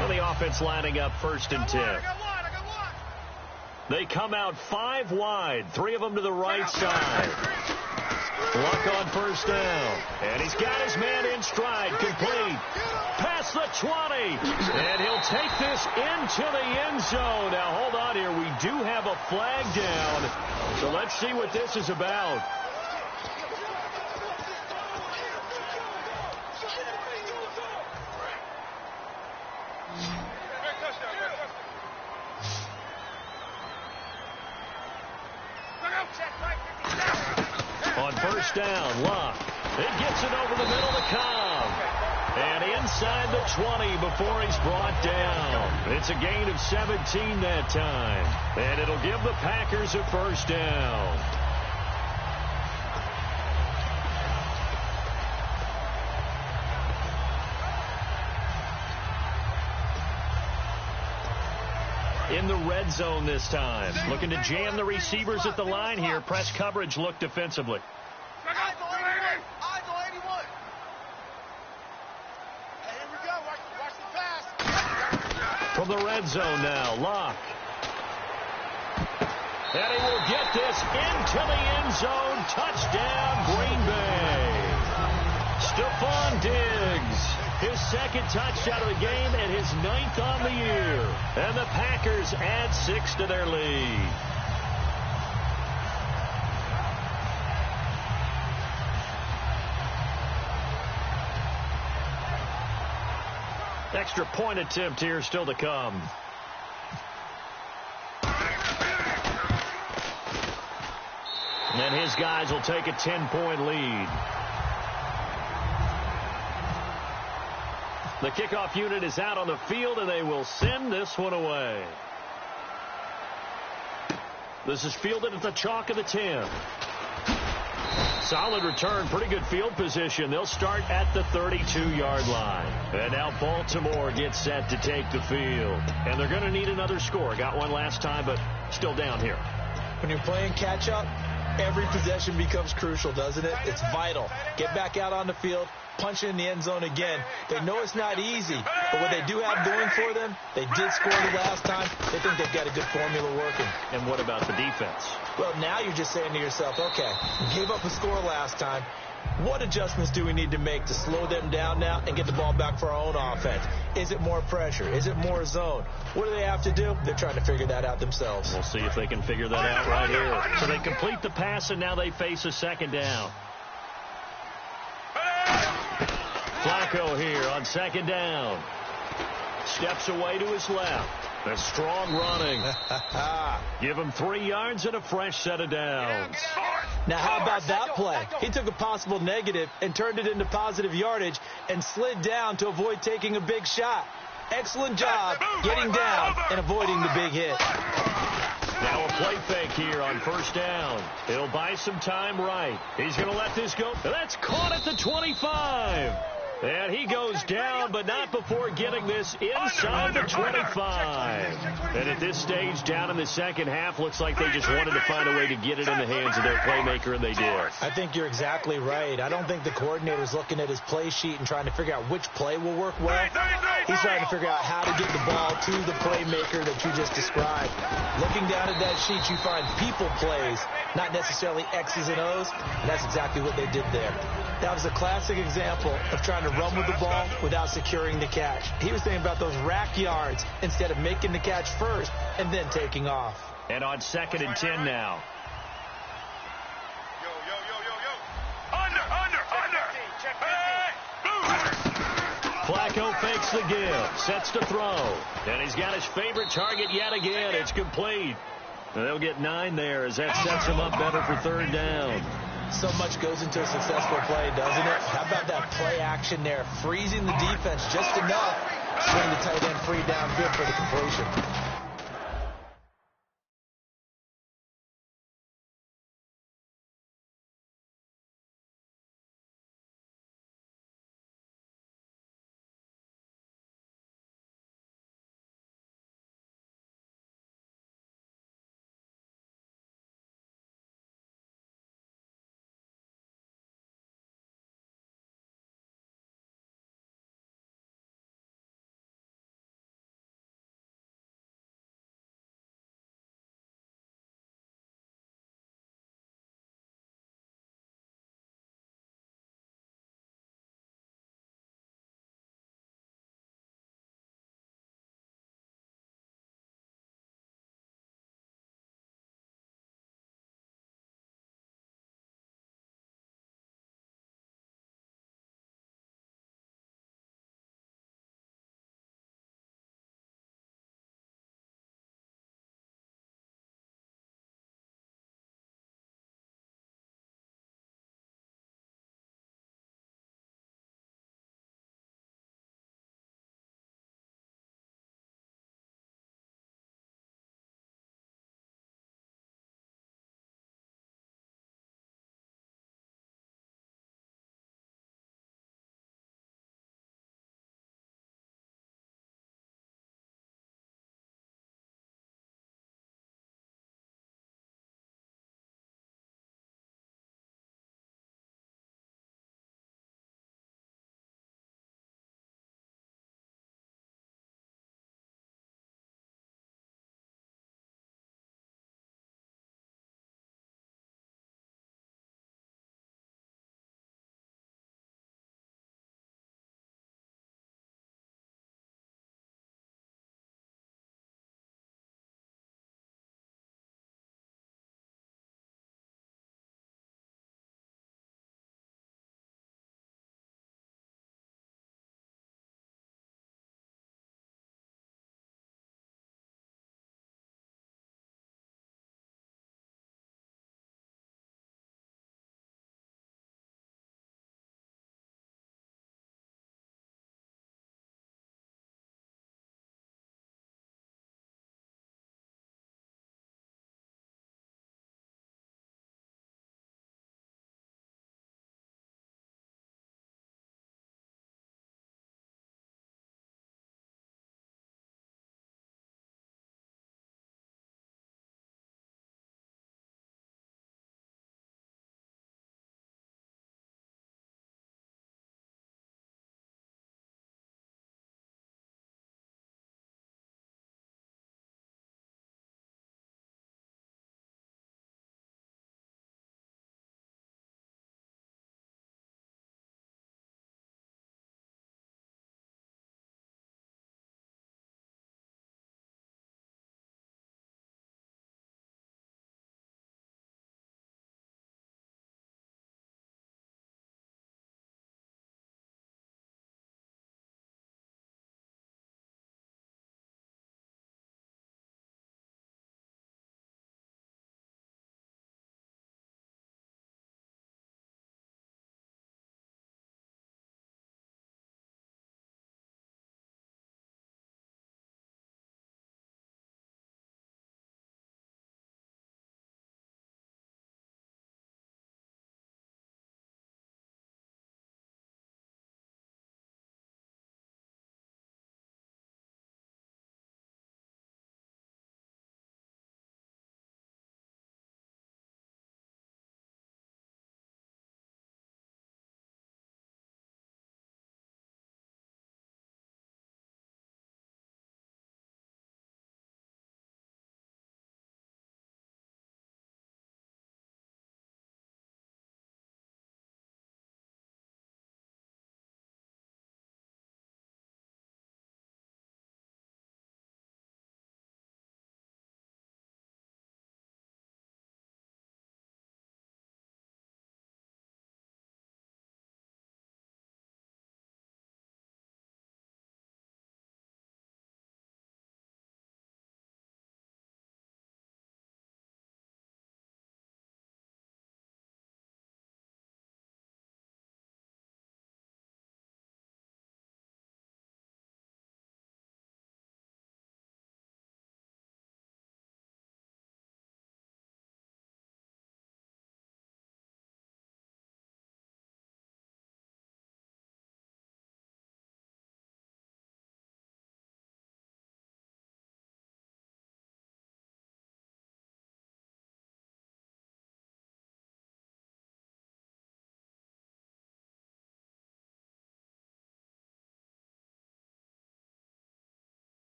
[SPEAKER 2] Well, the offense lining up 1st and 10. They come out 5 wide, 3 of them to the right side. Luck on 1st down. And he's got his man in stride, complete. Past the 20. And he'll take this into the end zone. Now, hold on here. We do have a flag down. So let's see what this is about. On first down, Luck. It gets it over the middle to Cobb. And inside the 20 before he's brought down. It's a gain of 17 that time. And it'll give the Packers a first down. In the red zone this time. Looking to jam the receivers at the line here. Press coverage look defensively. From the red zone now, Locke. And he will get this into the end zone. Touchdown, Green Bay. Stephon Diggs. His second touchdown of the game and his 9th on the year. And the Packers add 6 to their lead. Extra point attempt here still to come. And his guys will take a 10-point lead. The kickoff unit is out on the field, and they will send this one away. This is fielded at the chalk of the 10. Solid return, pretty good field position. They'll start at the 32-yard line. And now Baltimore gets set to take the field. And they're going to need another score. Got one last time, but still down here.
[SPEAKER 3] When you're playing catch-up, every possession becomes crucial, doesn't it? It's vital. Get back out on the field, punch it in the end zone again. They know it's not easy, but what they do have going for them, they did score the last time. They think they've got a good formula working.
[SPEAKER 2] And what about the defense?
[SPEAKER 3] Well, now you're just saying to yourself, okay, we gave up a score last time. What adjustments do we need to make to slow them down now and get the ball back for our own offense? Is it more pressure? Is it more zone? What do they have to do? They're trying to figure that out themselves.
[SPEAKER 2] We'll see if they can figure that out right here. So they complete the pass, and now they face a second down. Flacco here on second down. Steps away to his left. A strong running. Give him 3 yards and a fresh set of downs.
[SPEAKER 3] Now, how about that play? He took a possible negative and turned it into positive yardage and slid down to avoid taking a big shot. Excellent job getting down and avoiding the big hit.
[SPEAKER 2] Now a play fake here on first down. He'll buy some time right. He's going to let this go. That's caught at the 25. And he goes down, but not before getting this inside the 25. And at this stage, down in the second half, looks like they just wanted to find a way to get it in the hands of their playmaker, and they did.
[SPEAKER 3] I think you're exactly right. I don't think the coordinator's looking at his play sheet and trying to figure out which play will work well. He's trying to figure out how to get the ball to the playmaker that you just described. Looking down at that sheet, you find people plays, not necessarily X's and O's, and that's exactly what they did there. That was a classic example of trying to run with the ball without securing the catch. He was thinking about those rack yards instead of making the catch first and then taking off.
[SPEAKER 2] And on 2nd and 10 now. Flacco fakes the give, sets to throw. And he's got his favorite target yet again. It's complete. And they'll get 9 there as that sets him up better for third down.
[SPEAKER 3] So much goes into a successful play, doesn't it? How about that play action there? Freezing the defense just enough. Swing the tight end free downfield for the completion.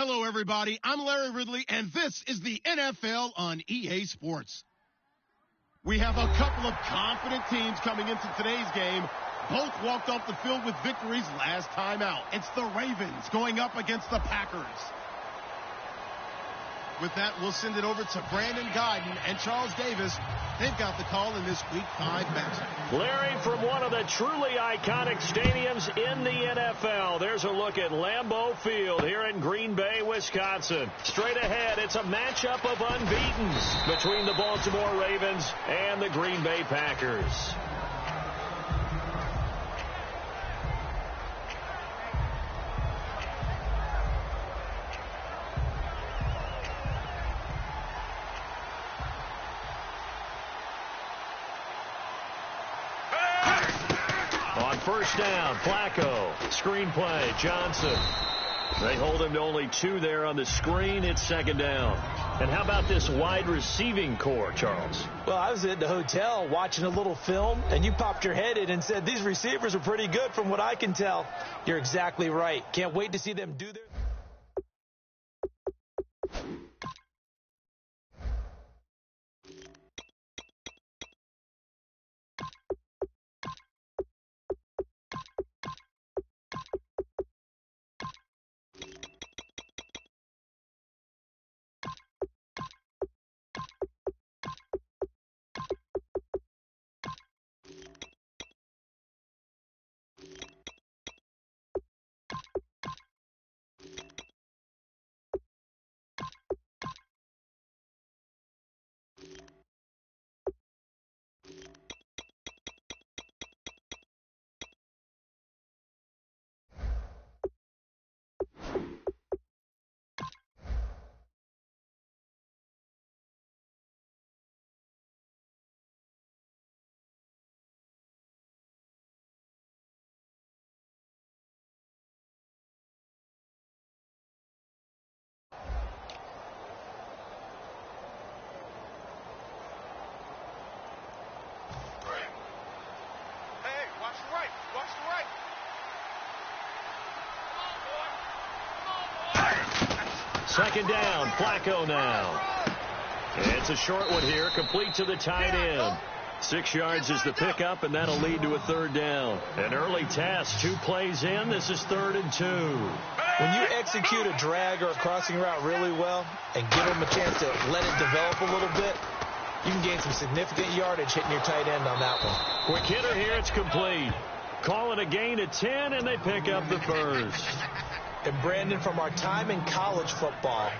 [SPEAKER 1] Hello, everybody. I'm Larry Ridley, and this is the NFL on EA Sports. We have a couple of confident teams coming into today's game. Both walked off the field with victories last time out. It's the Ravens going up against the Packers. With that, we'll send it over to Brandon Guyton and Charles Davis. They've got the call in this Week 5 matchup.
[SPEAKER 2] Larry, from one of the truly iconic stadiums in the NFL, there's a look at Lambeau Field here in Green Bay, Wisconsin. Straight ahead, it's a matchup of unbeatens between the Baltimore Ravens and the Green Bay Packers. First down, Flacco. Screenplay, Johnson. They hold him to only 2 there on the screen. It's second down. And how about this wide receiving core, Charles?
[SPEAKER 3] Well, I was at the hotel watching a little film, and you popped your head in and said, these receivers are pretty good from what I can tell. You're exactly right. Can't wait to see them do their...
[SPEAKER 2] Second down, Flacco now. It's a short one here, complete to the tight end. 6 yards is the pickup, and that'll lead to a third down. An early test, 2 plays in. This is 3rd and 2.
[SPEAKER 3] When you execute a drag or a crossing route really well and give them a chance to let it develop a little bit, you can gain some significant yardage hitting your tight end on that one.
[SPEAKER 2] Quick hitter here, it's complete. Call it a gain of 10, and they pick up the first.
[SPEAKER 3] And Brandon, from our time in college football,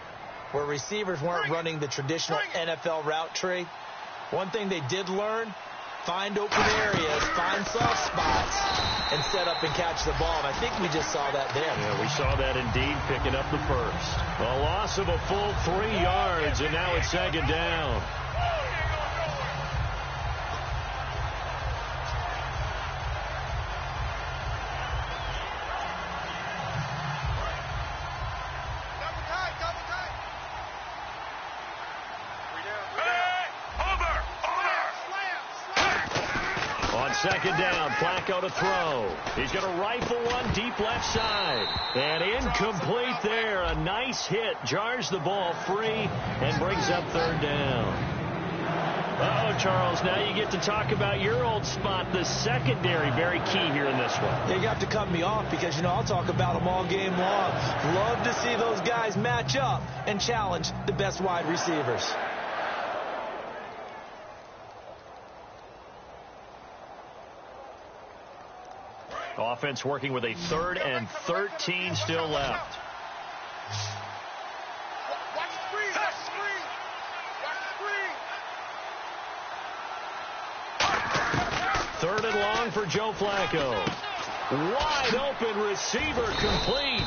[SPEAKER 3] where receivers weren't running the traditional NFL route tree, one thing they did learn, find open areas, find soft spots, and set up and catch the ball. And I think we just saw that there.
[SPEAKER 2] Yeah, we saw that indeed, picking up the first. A loss of a full 3 yards, and now it's second down. Second down, Flacco to throw. He's going to rifle one deep left side. And incomplete there. A nice hit. Jars the ball free and brings up third down. Uh-oh, Charles, now you get to talk about your old spot, the secondary. Very key here in this one.
[SPEAKER 3] You have to cut me off because, you know, I'll talk about them all game long. Love to see those guys match up and challenge the best wide receivers.
[SPEAKER 2] Offense working with a 3rd and 13 still left.
[SPEAKER 4] Watch the screen. Watch the screen. Watch the screen.
[SPEAKER 2] 3rd and long for Joe Flacco. Wide open receiver complete.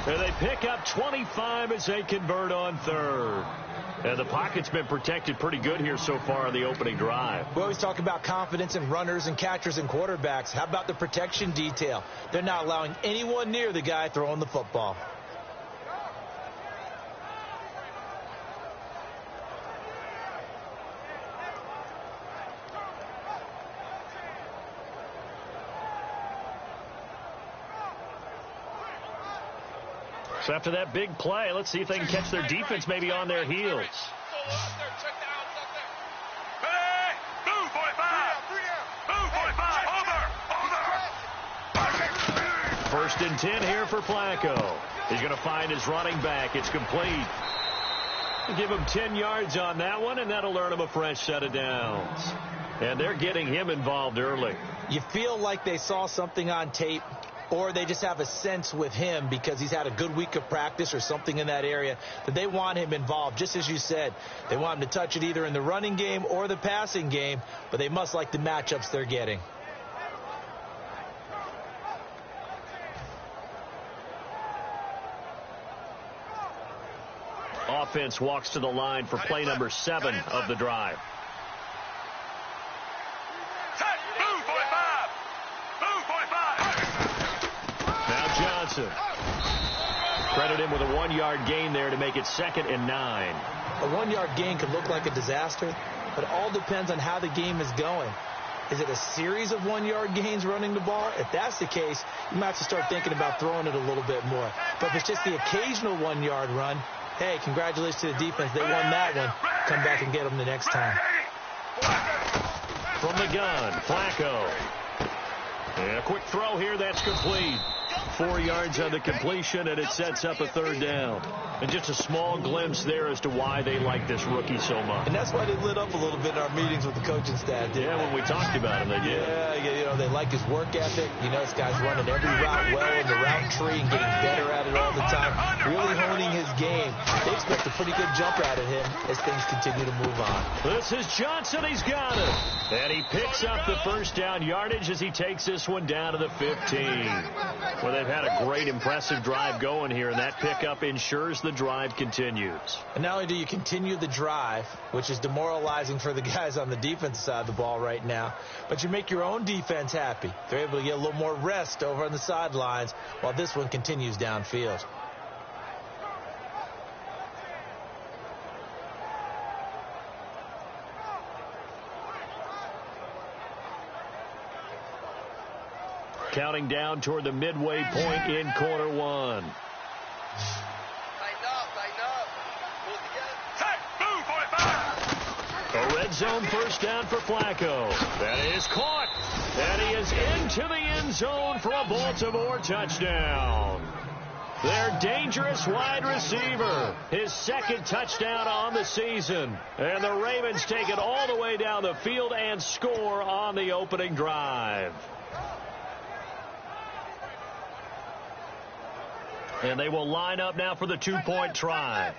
[SPEAKER 2] And they pick up 25 as they convert on 3rd. And the pocket's been protected pretty good here so far on the opening drive.
[SPEAKER 3] We always talk about confidence in runners and catchers and quarterbacks. How about the protection detail? They're not allowing anyone near the guy throwing the football.
[SPEAKER 2] So after that big play, let's see if they can catch their defense maybe on their heels. First and 10 here for Flacco. He's going to find his running back. It's complete. Give him 10 yards on that one, and that'll earn him a fresh set of downs. And they're getting him involved early.
[SPEAKER 3] You feel like they saw something on tape, or they just have a sense with him because he's had a good week of practice or something in that area that they want him involved. Just as you said, they want him to touch it either in the running game or the passing game, but they must like the matchups they're getting.
[SPEAKER 2] Offense walks to the line for play number 7 of the drive. Now Johnson. Credit him with a 1-yard gain there to make it 2nd and 9.
[SPEAKER 3] A 1-yard gain could look like a disaster, but it all depends on how the game is going. Is it a series of 1-yard gains running the ball? If that's the case, you might have to start thinking about throwing it a little bit more. But if it's just the occasional 1-yard run, hey, congratulations to the defense. They won that one. Come back and get them the next time.
[SPEAKER 2] From the gun, Flacco. And a quick throw here. That's complete. 4 yards on the completion, and it sets up a 3rd down. And just a small glimpse there as to why they like this rookie so much.
[SPEAKER 3] And that's why they lit up a little bit in our meetings with the coaching staff.
[SPEAKER 2] Yeah, when we talked about him, they did.
[SPEAKER 3] Yeah, they like his work ethic. This guy's running every route well in the route tree and getting better at it all the time. Really honing his game. They expect a pretty good jump out of him as things continue to move on.
[SPEAKER 2] This is Johnson. He's got it. And he picks up the first down yardage as he takes this one down to the 15. Well, they've had a great, impressive drive going here, and that pickup ensures the drive continues.
[SPEAKER 3] And not only do you continue the drive, which is demoralizing for the guys on the defense side of the ball right now, but you make your own defense happy. They're able to get a little more rest over on the sidelines while this one continues downfield.
[SPEAKER 2] Counting down toward the midway point in quarter 1. A red zone first down for Flacco. That is caught. And he is into the end zone for a Baltimore touchdown. Their dangerous wide receiver. His 2nd touchdown on the season. And the Ravens take it all the way down the field and score on the opening drive. And they will line up now for the 2-point try.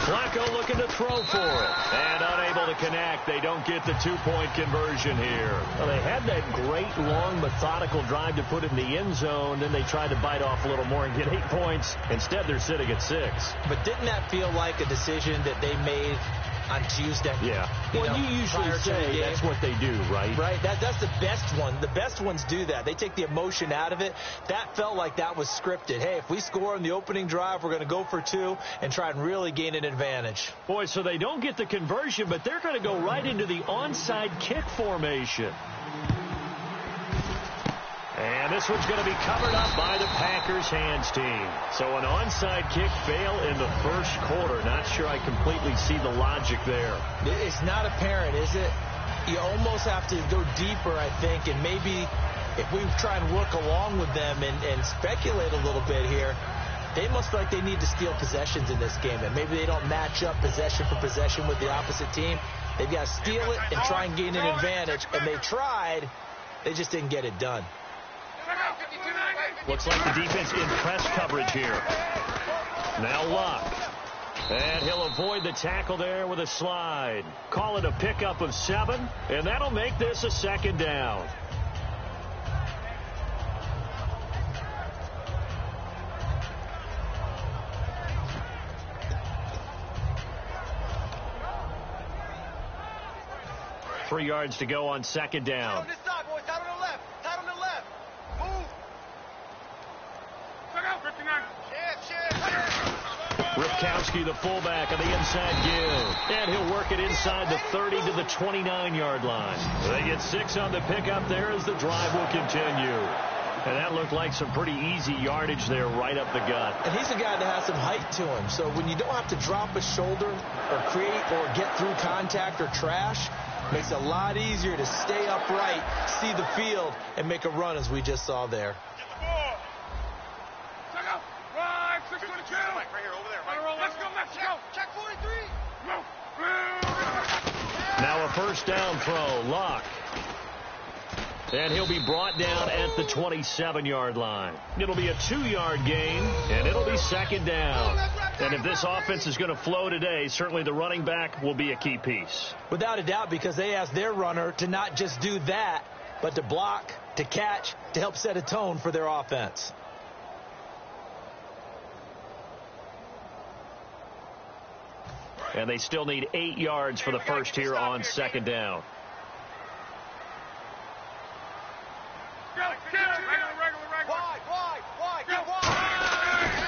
[SPEAKER 2] Flacco looking to throw for it. And unable to connect. They don't get the 2-point conversion here. Well, they had that great, long, methodical drive to put in the end zone. Then they tried to bite off a little more and get 8 points. Instead, they're sitting at 6.
[SPEAKER 3] But didn't that feel like a decision that they made on Tuesday?
[SPEAKER 2] Yeah. Well, you usually say that's what they do, right?
[SPEAKER 3] Right. That's the best one. The best ones do that. They take the emotion out of it. That felt like that was scripted. Hey, if we score on the opening drive, we're going to go for 2 and try and really gain an advantage.
[SPEAKER 2] Boy, so they don't get the conversion, but they're going to go right into the onside kick formation. And this one's going to be covered up by the Packers hands team. So an onside kick fail in the first quarter. Not sure I completely see the logic there.
[SPEAKER 3] It's not apparent, is it? You almost have to go deeper, I think, and maybe if we try and work along with them and speculate a little bit here, they must feel like they need to steal possessions in this game, and maybe they don't match up possession for possession with the opposite team. They've got to steal it and try and gain an advantage, and they tried. They just didn't get it done.
[SPEAKER 2] Looks like the defense in press coverage here. Now Luck. And he'll avoid the tackle there with a slide. Call it a pickup of 7, and that'll make this a 2nd down. Three yards to go on 2nd down. Rip Ripkowski, the fullback, on the inside give. And he'll work it inside the 30 to the 29-yard line. They get 6 on the pickup there as the drive will continue. And that looked like some pretty easy yardage there right up the gut.
[SPEAKER 3] And he's a guy that has some height to him. So when you don't have to drop a shoulder or create or get through contact or trash, makes it a lot easier to stay upright, see the field, and make a run as we just saw there.
[SPEAKER 4] Get the ball. Check out. Right, 622. Mike, right here, over there. Mike. Let's go. Check 43. Go.
[SPEAKER 2] Now a first down throw. Luck. And he'll be brought down at the 27-yard line. It'll be a 2-yard gain, and it'll be second down. And if this offense is going to flow today, certainly the running back will be a key piece.
[SPEAKER 3] Without a doubt, because they asked their runner to not just do that, but to block, to catch, to help set a tone for their offense.
[SPEAKER 2] And they still need 8 yards for the first here on second down.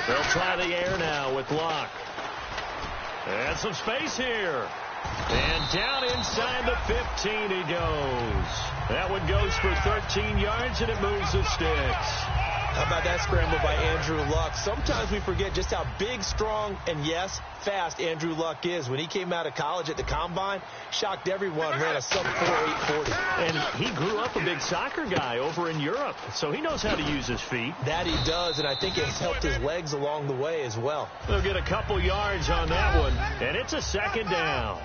[SPEAKER 2] They'll try the air now with Luck. And some space here. And down inside the 15 he goes. That one goes for 13 yards, and it moves the sticks.
[SPEAKER 3] How about that scramble by Andrew Luck? Sometimes we forget just how big, strong, and, yes, fast Andrew Luck is. When he came out of college at the Combine, shocked everyone, ran a sub-4.840.
[SPEAKER 2] And he grew up a big soccer guy over in Europe, so he knows how to use his feet.
[SPEAKER 3] That he does, and I think it's helped his legs along the way as well.
[SPEAKER 2] They'll get a couple yards on that one, and it's a second down.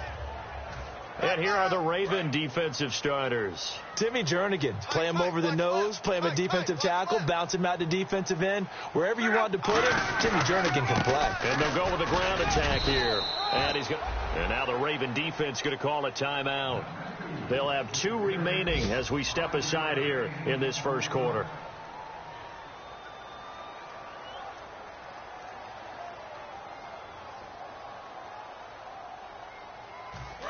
[SPEAKER 2] And here are the Raven defensive starters.
[SPEAKER 3] Timmy Jernigan, play him over the nose, play him a defensive tackle, bounce him out to defensive end. Wherever you want to put him, Timmy Jernigan can play.
[SPEAKER 2] And they'll go with a ground attack here. And now the Raven defense going to call a timeout. They'll have 2 remaining as we step aside here in this first quarter.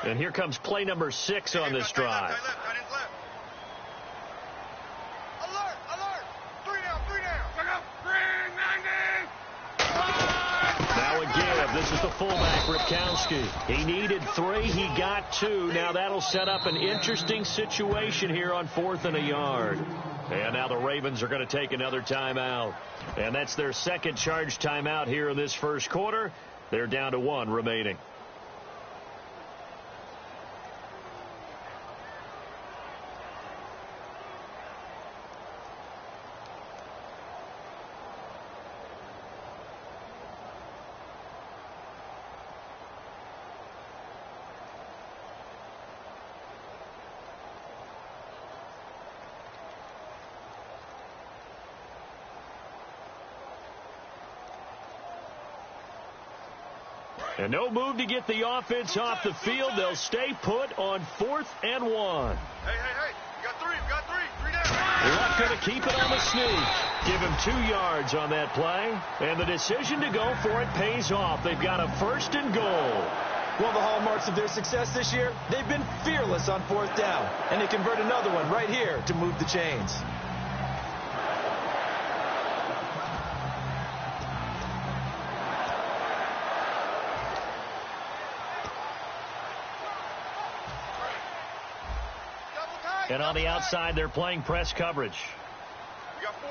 [SPEAKER 2] And here comes play number 6 on this drive.
[SPEAKER 4] Alert. 3 down.
[SPEAKER 2] Now a give. This is the fullback, Ripkowski. He needed 3. He got 2. Now that'll set up an interesting situation here on 4th and a yard. And now the Ravens are going to take another timeout. And that's their second charge timeout here in this first quarter. They're down to 1 remaining. And no move to get the offense off the field. They'll stay put on 4th and 1.
[SPEAKER 4] Hey. We got 3 down.
[SPEAKER 2] Luck going to keep it on the sneak. Give him 2 yards on that play. And the decision to go for it pays off. They've got a 1st and goal.
[SPEAKER 3] One of the hallmarks of their success this year, they've been fearless on 4th down. And they convert another one right here to move the chains.
[SPEAKER 2] And on the outside, they're playing press coverage.
[SPEAKER 4] We got 4.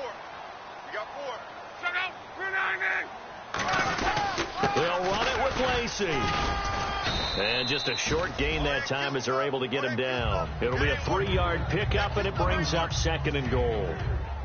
[SPEAKER 4] Check out.
[SPEAKER 2] They'll run it with Lacey. And just a short gain that time as they're able to get him down. It'll be a 3-yard pickup, and it brings up 2nd and goal.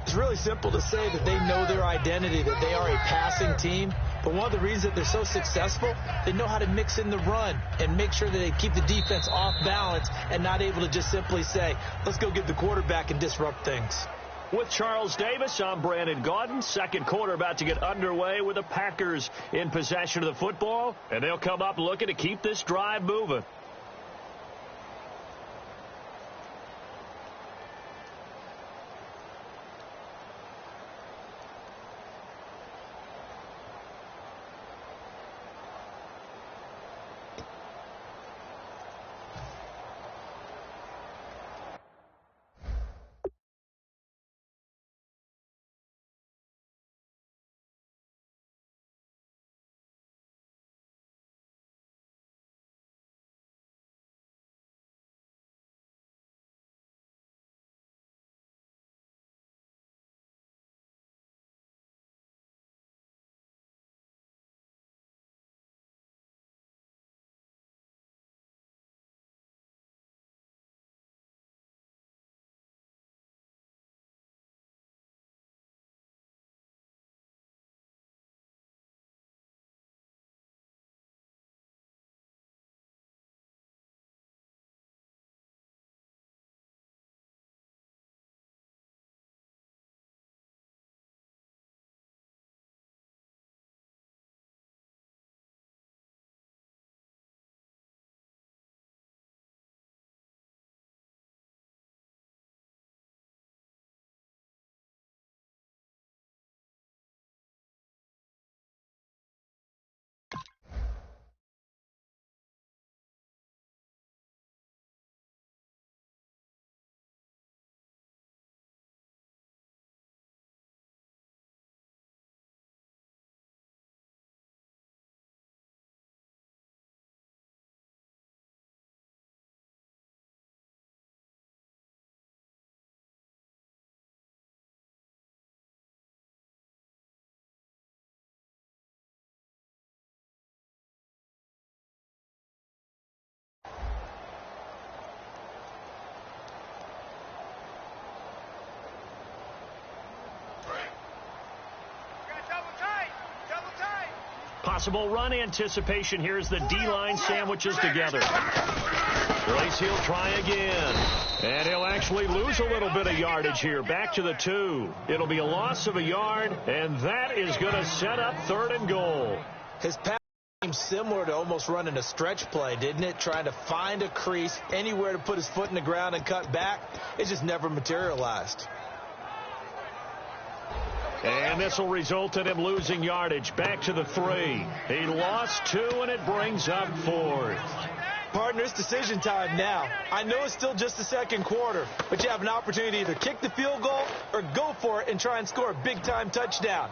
[SPEAKER 3] It's really simple to say that they know their identity, that they are a passing team. But one of the reasons that they're so successful, they know how to mix in the run and make sure that they keep the defense off balance and not able to just simply say, let's go get the quarterback and disrupt things.
[SPEAKER 2] With Charles Davis, I'm Brandon Gaudin. Second quarter about to get underway with the Packers in possession of the football. And they'll come up looking to keep this drive moving. Possible run anticipation here as the D-line sandwiches together. Brace, he'll try again. And he'll actually lose a little bit of yardage here. Back to the 2. It'll be a loss of a yard, and that is going to set up 3rd and goal.
[SPEAKER 3] His pass seemed similar to almost running a stretch play, didn't it? Trying to find a crease, anywhere to put his foot in the ground and cut back. It just never materialized.
[SPEAKER 2] And this will result in him losing yardage. Back to the 3. He lost 2, and it brings up 4th.
[SPEAKER 3] Partner, it's decision time now. I know it's still just the second quarter, but you have an opportunity to either kick the field goal or go for it and try and score a big-time touchdown.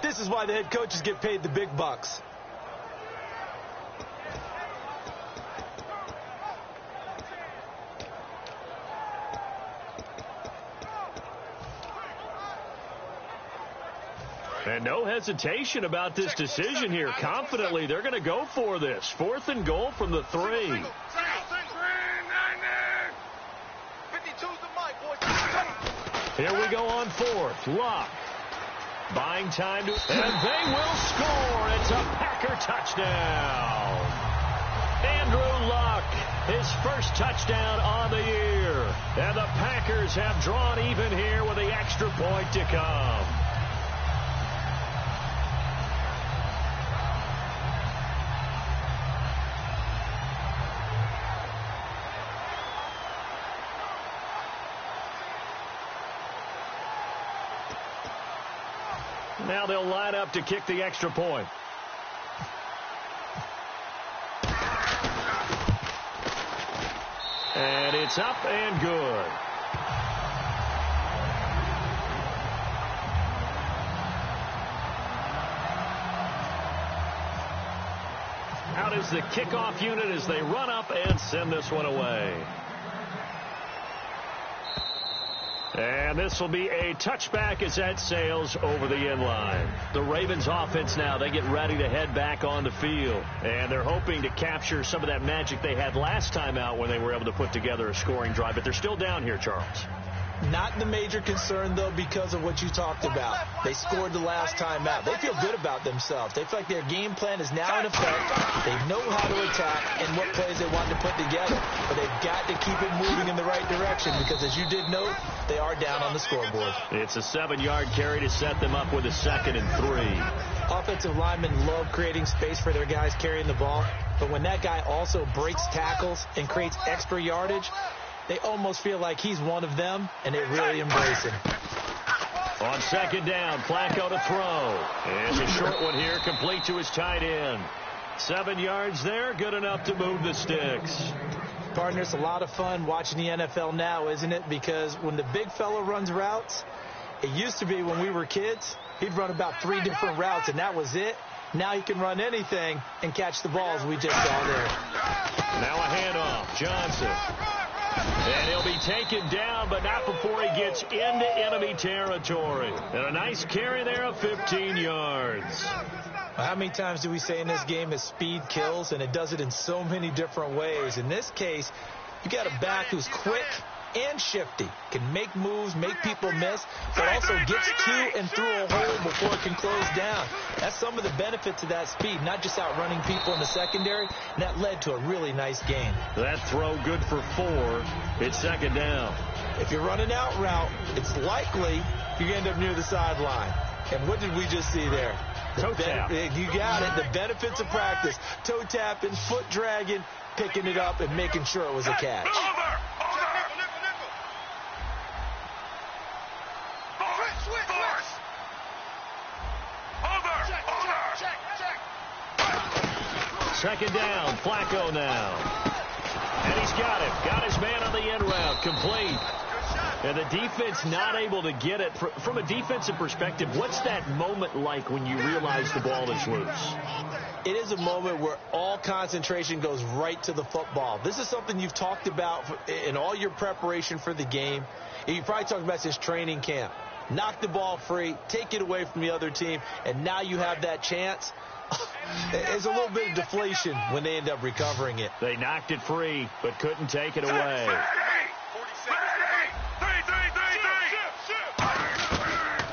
[SPEAKER 3] This is why the head coaches get paid the big bucks.
[SPEAKER 2] And no hesitation about this decision here. Confidently, they're going to go for this. 4th and goal from the 3. Here we go on 4th. Luck. Buying time to... And they will score. It's a Packer touchdown. Andrew Luck, his first touchdown on the year. And the Packers have drawn even here with the extra point to come. Now they'll line up to kick the extra point. And it's up and good. Out is the kickoff unit as they run up and send this one away. And this will be a touchback as that sails over the end line. The Ravens offense now, they get ready to head back on the field. And they're hoping to capture some of that magic they had last time out when they were able to put together a scoring drive. But they're still down here, Charles.
[SPEAKER 3] Not the major concern, though, because of what you talked about. They scored the last time out. They feel good about themselves. They feel like their game plan is now in effect. They know how to attack and what plays they want to put together. But they've got to keep it moving in the right direction because, as you did note, they are down on the scoreboard.
[SPEAKER 2] It's a 7-yard carry to set them up with a 2nd and 3.
[SPEAKER 3] Offensive linemen love creating space for their guys carrying the ball. But when that guy also breaks tackles and creates extra yardage, they almost feel like he's one of them, and they really embrace him.
[SPEAKER 2] On 2nd down, Flacco to throw. And a short one here, complete to his tight end. 7 yards there, good enough to move the sticks.
[SPEAKER 3] Partner, it's a lot of fun watching the NFL now, isn't it? Because when the big fella runs routes, it used to be when we were kids, he'd run about 3 different routes, and that was it. Now he can run anything and catch the balls we just saw there.
[SPEAKER 2] Now a handoff, Johnson. And he'll be taken down, but not before he gets into enemy territory. And a nice carry there of 15 yards.
[SPEAKER 3] Well, how many times do we say in this game that speed kills, and it does it in so many different ways? In this case, you got a back who's quick and shifty, can make moves, make people miss, but also gets to and through a hole before it can close down. That's some of the benefits of that speed, not just outrunning people in the secondary, and that led to a really nice gain.
[SPEAKER 2] That throw good for 4. It's 2nd down.
[SPEAKER 3] If you're running out route, it's likely you end up near the sideline. And what did we just see there?
[SPEAKER 2] Toe tap.
[SPEAKER 3] You got it. The benefits of practice. Toe tapping, foot dragging, picking it up, and making sure it was a catch.
[SPEAKER 2] Second down, Flacco now. And he's got it. Got his man on the end route, complete. And the defense not able to get it. From a defensive perspective, what's that moment like when you realize the ball is loose?
[SPEAKER 3] It is a moment where all concentration goes right to the football. This is something you've talked about in all your preparation for the game. And you probably talked about since training camp. Knock the ball free, take it away from the other team, and now you have that chance. There's a little bit of deflation when they end up recovering it.
[SPEAKER 2] They knocked it free, but couldn't take it away.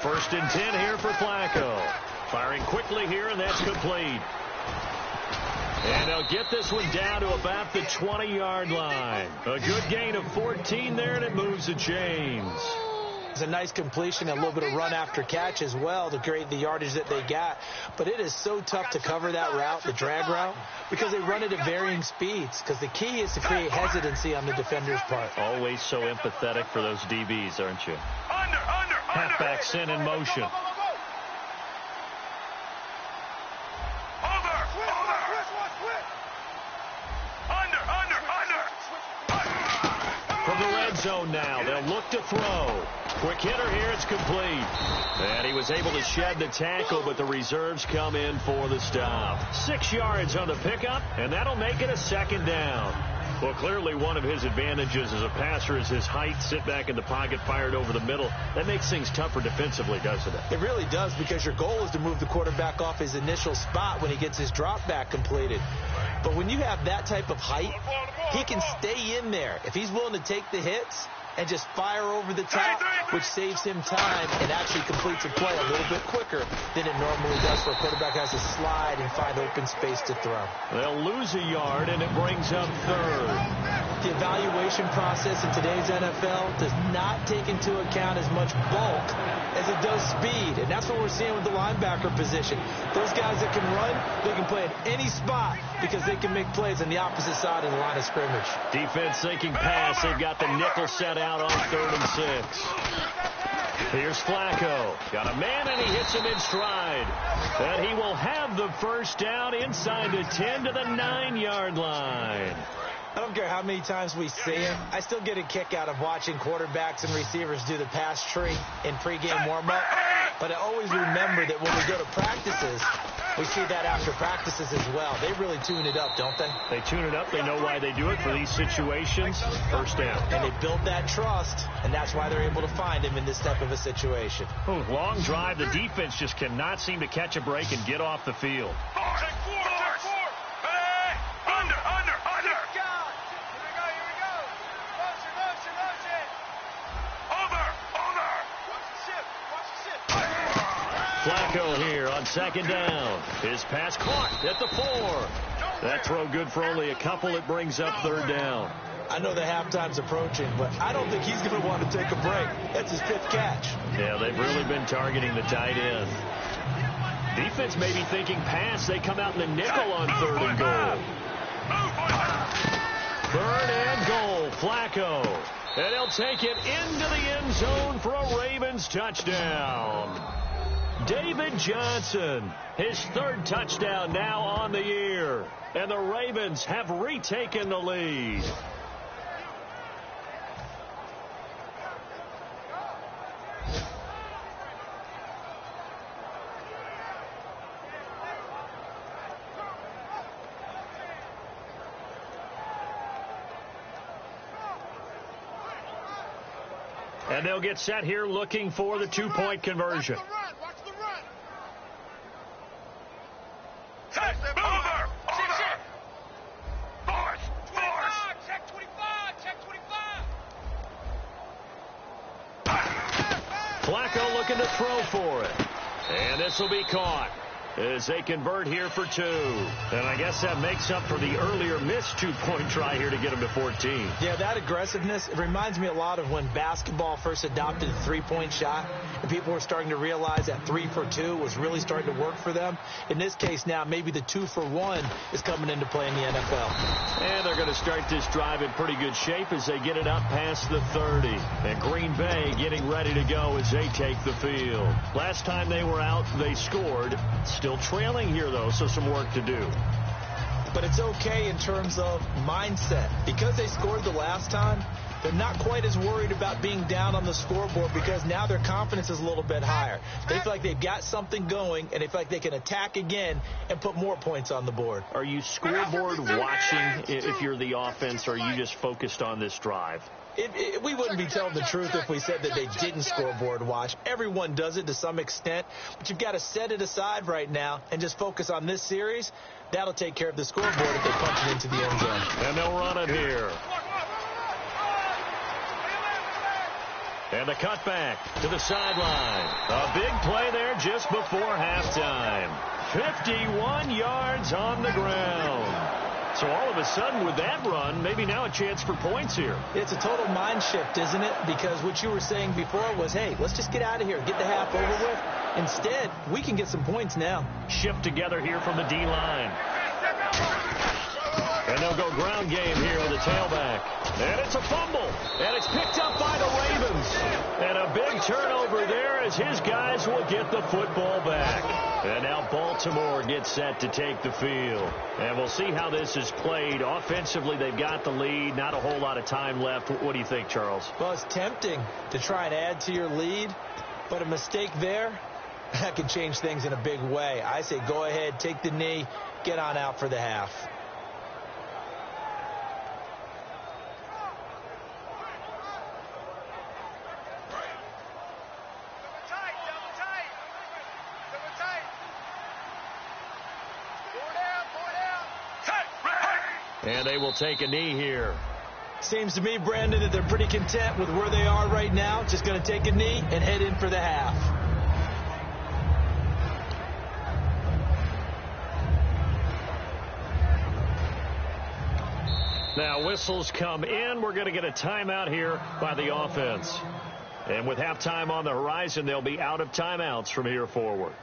[SPEAKER 2] First and 10 here for Flacco. Firing quickly here, and that's complete. And they'll get this one down to about the 20-yard line. A good gain of 14 there, and it moves the chains.
[SPEAKER 3] It's a nice completion, a little bit of run after catch as well to create the yardage that they got. But it is so tough to cover that route, the drag route, because they run it at varying speeds. Because the key is to create hesitancy on the defender's part.
[SPEAKER 2] Always so empathetic for those DBs, aren't you? Halfback sent in motion. From the red zone now, they'll look to throw. Quick hitter here, it's complete. And he was able to shed the tackle, but the reserves come in for the stop. 6 yards on the pickup, and that'll make it a second down. Well, clearly one of his advantages as a passer is his height. Sit back in the pocket, fired over the middle. That makes things tougher defensively, doesn't it?
[SPEAKER 3] It really does, because your goal is to move the quarterback off his initial spot when he gets his drop back completed. But when you have that type of height, he can stay in there. If he's willing to take the hits and just fire over the top, which saves him time and actually completes a play a little bit quicker than it normally does, where a quarterback has to slide and find open space to throw.
[SPEAKER 2] They'll lose a yard, and it brings up third.
[SPEAKER 3] The evaluation process in today's NFL does not take into account as much bulk as it does speed, and that's what we're seeing with the linebacker position. Those guys that can run, they can play at any spot because they can make plays on the opposite side of the line of scrimmage.
[SPEAKER 2] Defense thinking pass. They've got the nickel set out on 3rd and 6. Here's Flacco. Got a man, and he hits him in stride. And he will have the first down inside the 10 to the 9-yard line.
[SPEAKER 3] I don't care how many times we see it. I still get a kick out of watching quarterbacks and receivers do the pass tree in pregame warm-up. But I always remember that when we go to practices, we see that after practices as well. They really tune it up, don't they?
[SPEAKER 2] They tune it up. They know why they do it for these situations. First down.
[SPEAKER 3] And they build that trust, and that's why they're able to find him in this type of a situation.
[SPEAKER 2] Long drive. The defense just cannot seem to catch a break and get off the field. Flacco here on 2nd down. His pass caught at the 4. That throw good for only a couple. It brings up 3rd down.
[SPEAKER 3] I know the halftime's approaching, but I don't think he's going to want to take a break. That's his 5th catch.
[SPEAKER 2] Yeah, they've really been targeting the tight end. Defense may be thinking pass. They come out in the nickel on 3rd and goal. 3rd and goal. Flacco. And he'll take it into the end zone for a Ravens touchdown. David Johnson, his 3rd touchdown now on the year. And the Ravens have retaken the lead. And they'll get set here looking for the 2-point conversion. Flacco looking to throw for it. And this will be caught as they convert here for 2. And I guess that makes up for the earlier missed 2-point try here to get them to 14.
[SPEAKER 3] Yeah, that aggressiveness, it reminds me a lot of when basketball first adopted the 3-point shot, and people were starting to realize that 3 for 2 was really starting to work for them. In this case now, maybe the 2 for 1 is coming into play in the NFL.
[SPEAKER 2] And they're going to start this drive in pretty good shape as they get it up past the 30. And Green Bay getting ready to go as they take the field. Last time they were out, they scored. Still trailing here, though, so some work to do.
[SPEAKER 3] But it's okay in terms of mindset. Because they scored the last time, they're not quite as worried about being down on the scoreboard because now their confidence is a little bit higher. They feel like they've got something going, and they feel like they can attack again and put more points on the board.
[SPEAKER 2] Are you scoreboard watching if you're the offense, or are you just focused on this drive?
[SPEAKER 3] We wouldn't be telling the truth if we said that they didn't scoreboard watch. Everyone does it to some extent, but you've got to set it aside right now and just focus on this series. That'll take care of the scoreboard if they punch it into the end zone.
[SPEAKER 2] And they'll run it here. And the cutback to the sideline. A big play there just before halftime. 51 yards on the ground. So all of a sudden with that run, maybe now a chance for points here.
[SPEAKER 3] It's a total mind shift, isn't it? Because what you were saying before was, hey, let's just get out of here, get the half over with. Instead, we can get some points now.
[SPEAKER 2] Shift together here from the D-line. And they'll go ground game here with the tailback. And it's a fumble. And it's picked up by the Ravens. And a big turnover there as his guys will get the football back. And now Baltimore gets set to take the field. And we'll see how this is played. Offensively, they've got the lead. Not a whole lot of time left. What do you think, Charles?
[SPEAKER 3] Well, it's tempting to try and add to your lead. But a mistake there, that can change things in a big way. I say go ahead, take the knee, get on out for the half.
[SPEAKER 2] And they will take a knee here.
[SPEAKER 3] Seems to me, Brandon, that they're pretty content with where they are right now. Just going to take a knee and head in for the half.
[SPEAKER 2] Now whistles come in. We're going to get a timeout here by the offense. And with halftime on the horizon, they'll be out of timeouts from here forward.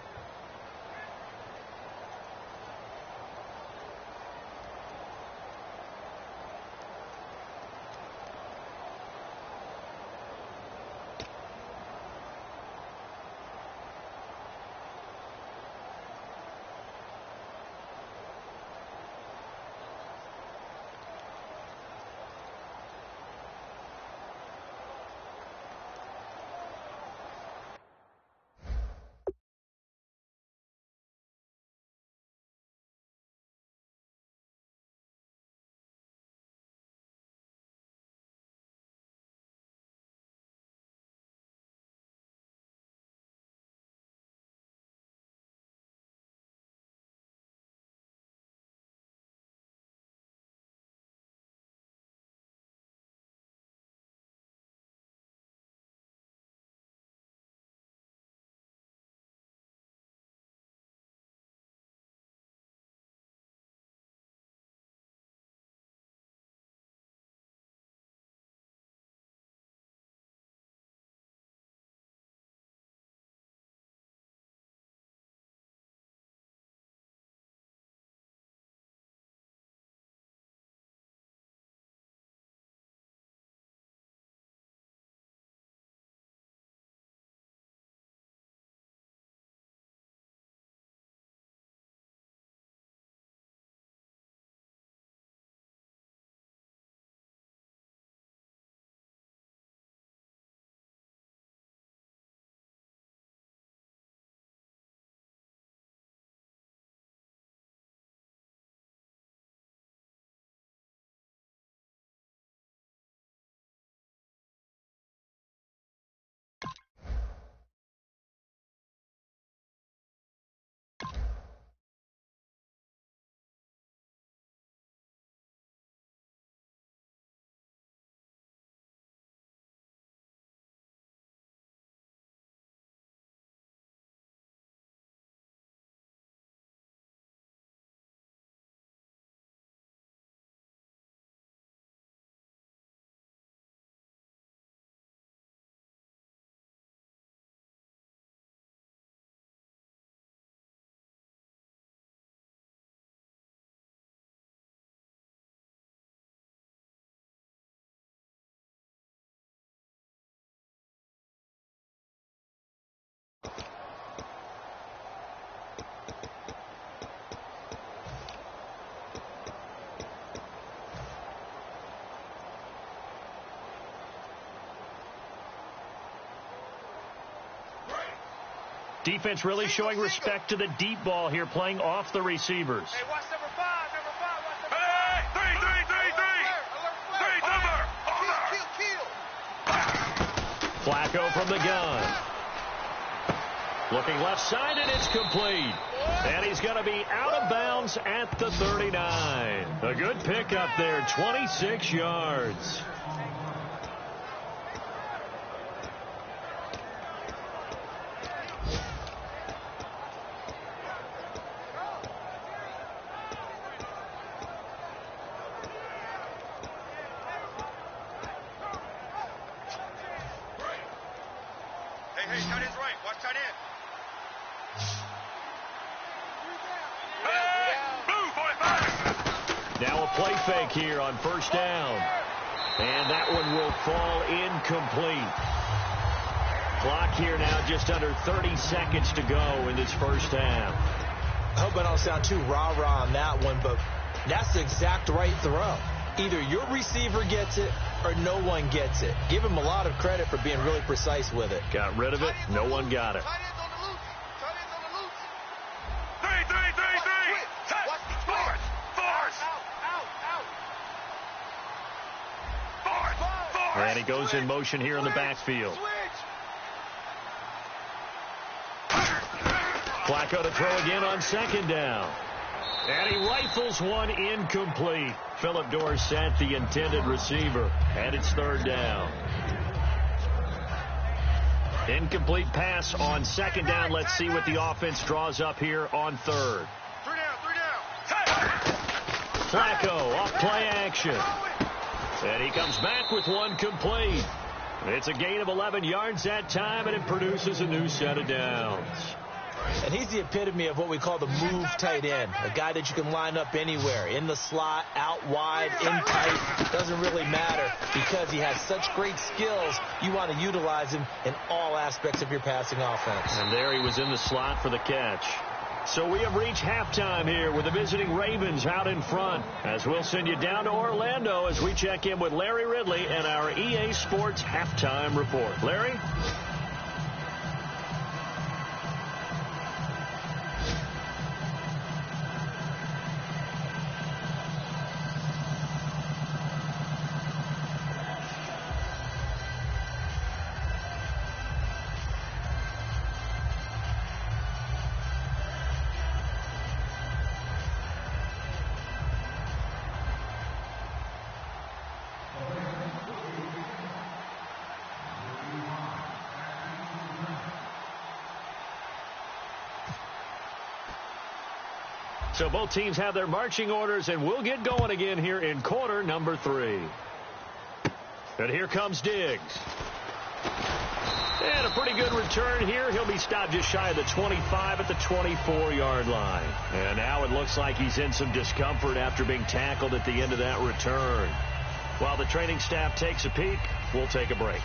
[SPEAKER 2] Defense really showing respect to the deep ball here, playing off the receivers.
[SPEAKER 4] Hey, watch number 5. Watch number 5. Hey, three. Over.
[SPEAKER 2] Flacco from the gun. Looking left side, and it's complete. And he's going to be out of bounds at the 39. A good pickup there, 26 yards.
[SPEAKER 4] tight end.
[SPEAKER 2] Now a play fake here on first down. And that one will fall incomplete. Clock here now just under 30 seconds to go in this first half.
[SPEAKER 3] I hope I don't sound too rah-rah on that one, but that's the exact right throw. Either your receiver gets it or no one gets it. Give him a lot of credit for being really precise with it.
[SPEAKER 2] Got rid of it. No one got it. And he goes in motion here in the backfield. Flacco to throw again on second down. And he rifles one incomplete. Philip Dorsett, the intended receiver. And it's third down. Incomplete pass on second down. Let's see what the offense draws up here on third.
[SPEAKER 4] 3 down.
[SPEAKER 2] Flacco off play action. And he comes back with one complete. It's a gain of 11 yards that time, and it produces a new set of downs.
[SPEAKER 3] And he's the epitome of what we call the move tight end, a guy that you can line up anywhere, in the slot, out wide, in tight. Doesn't really matter because he has such great skills. You want to utilize him in all aspects of your passing offense.
[SPEAKER 2] And there he was in the slot for the catch. So we have reached halftime here with the visiting Ravens out in front, as we'll send you down to Orlando as we check in with Larry Ridley and our EA Sports Halftime Report. Larry? So both teams have their marching orders, and we'll get going again here in quarter number 3. And here comes Diggs. And a pretty good return here. He'll be stopped just shy of the 25 at the 24-yard line. And now it looks like he's in some discomfort after being tackled at the end of that return. While the training staff takes a peek, we'll take a break.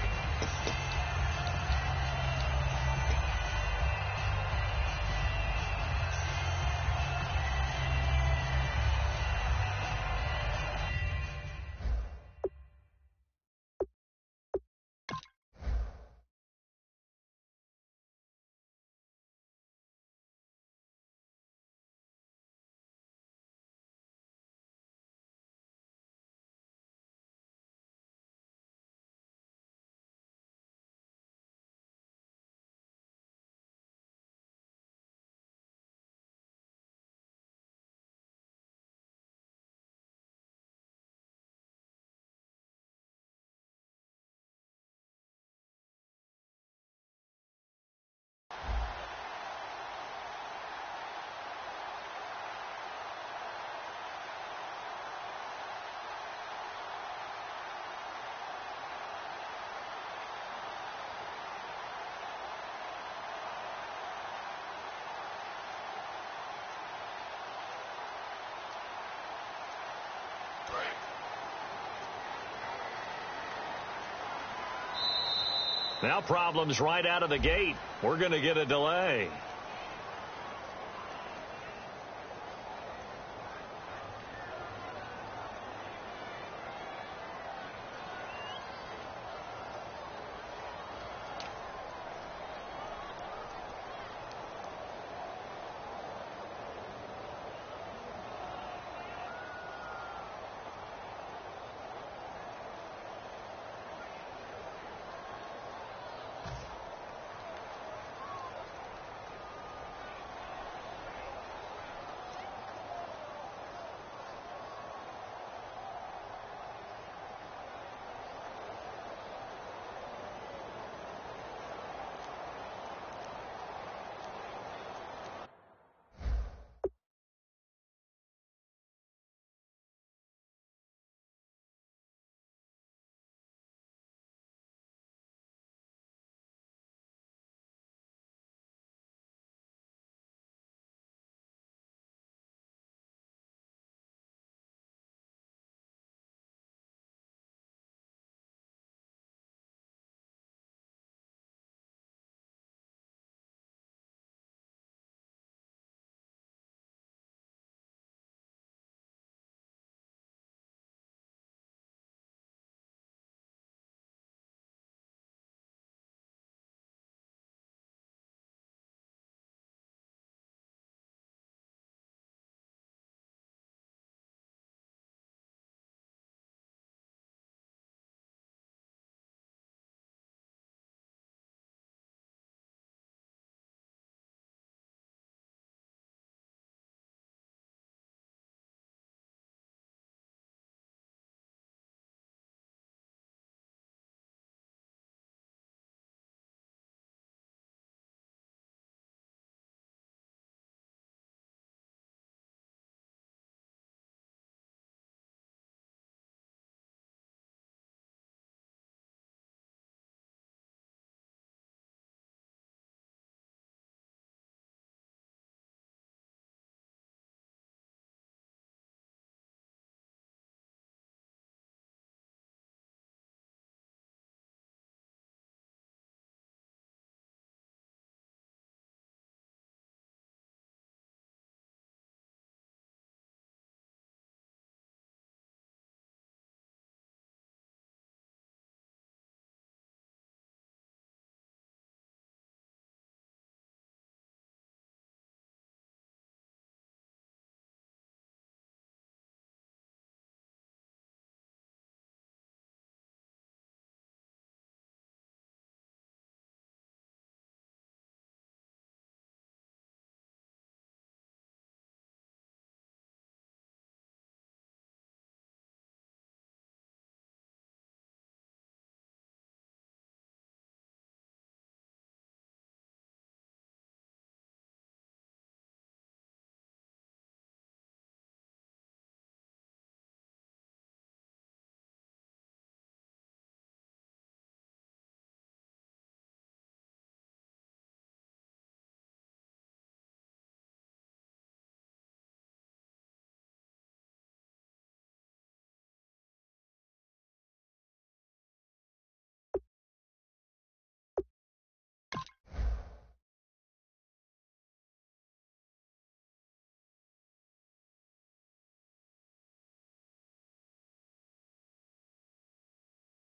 [SPEAKER 2] Now problems right out of the gate. We're going to get a delay.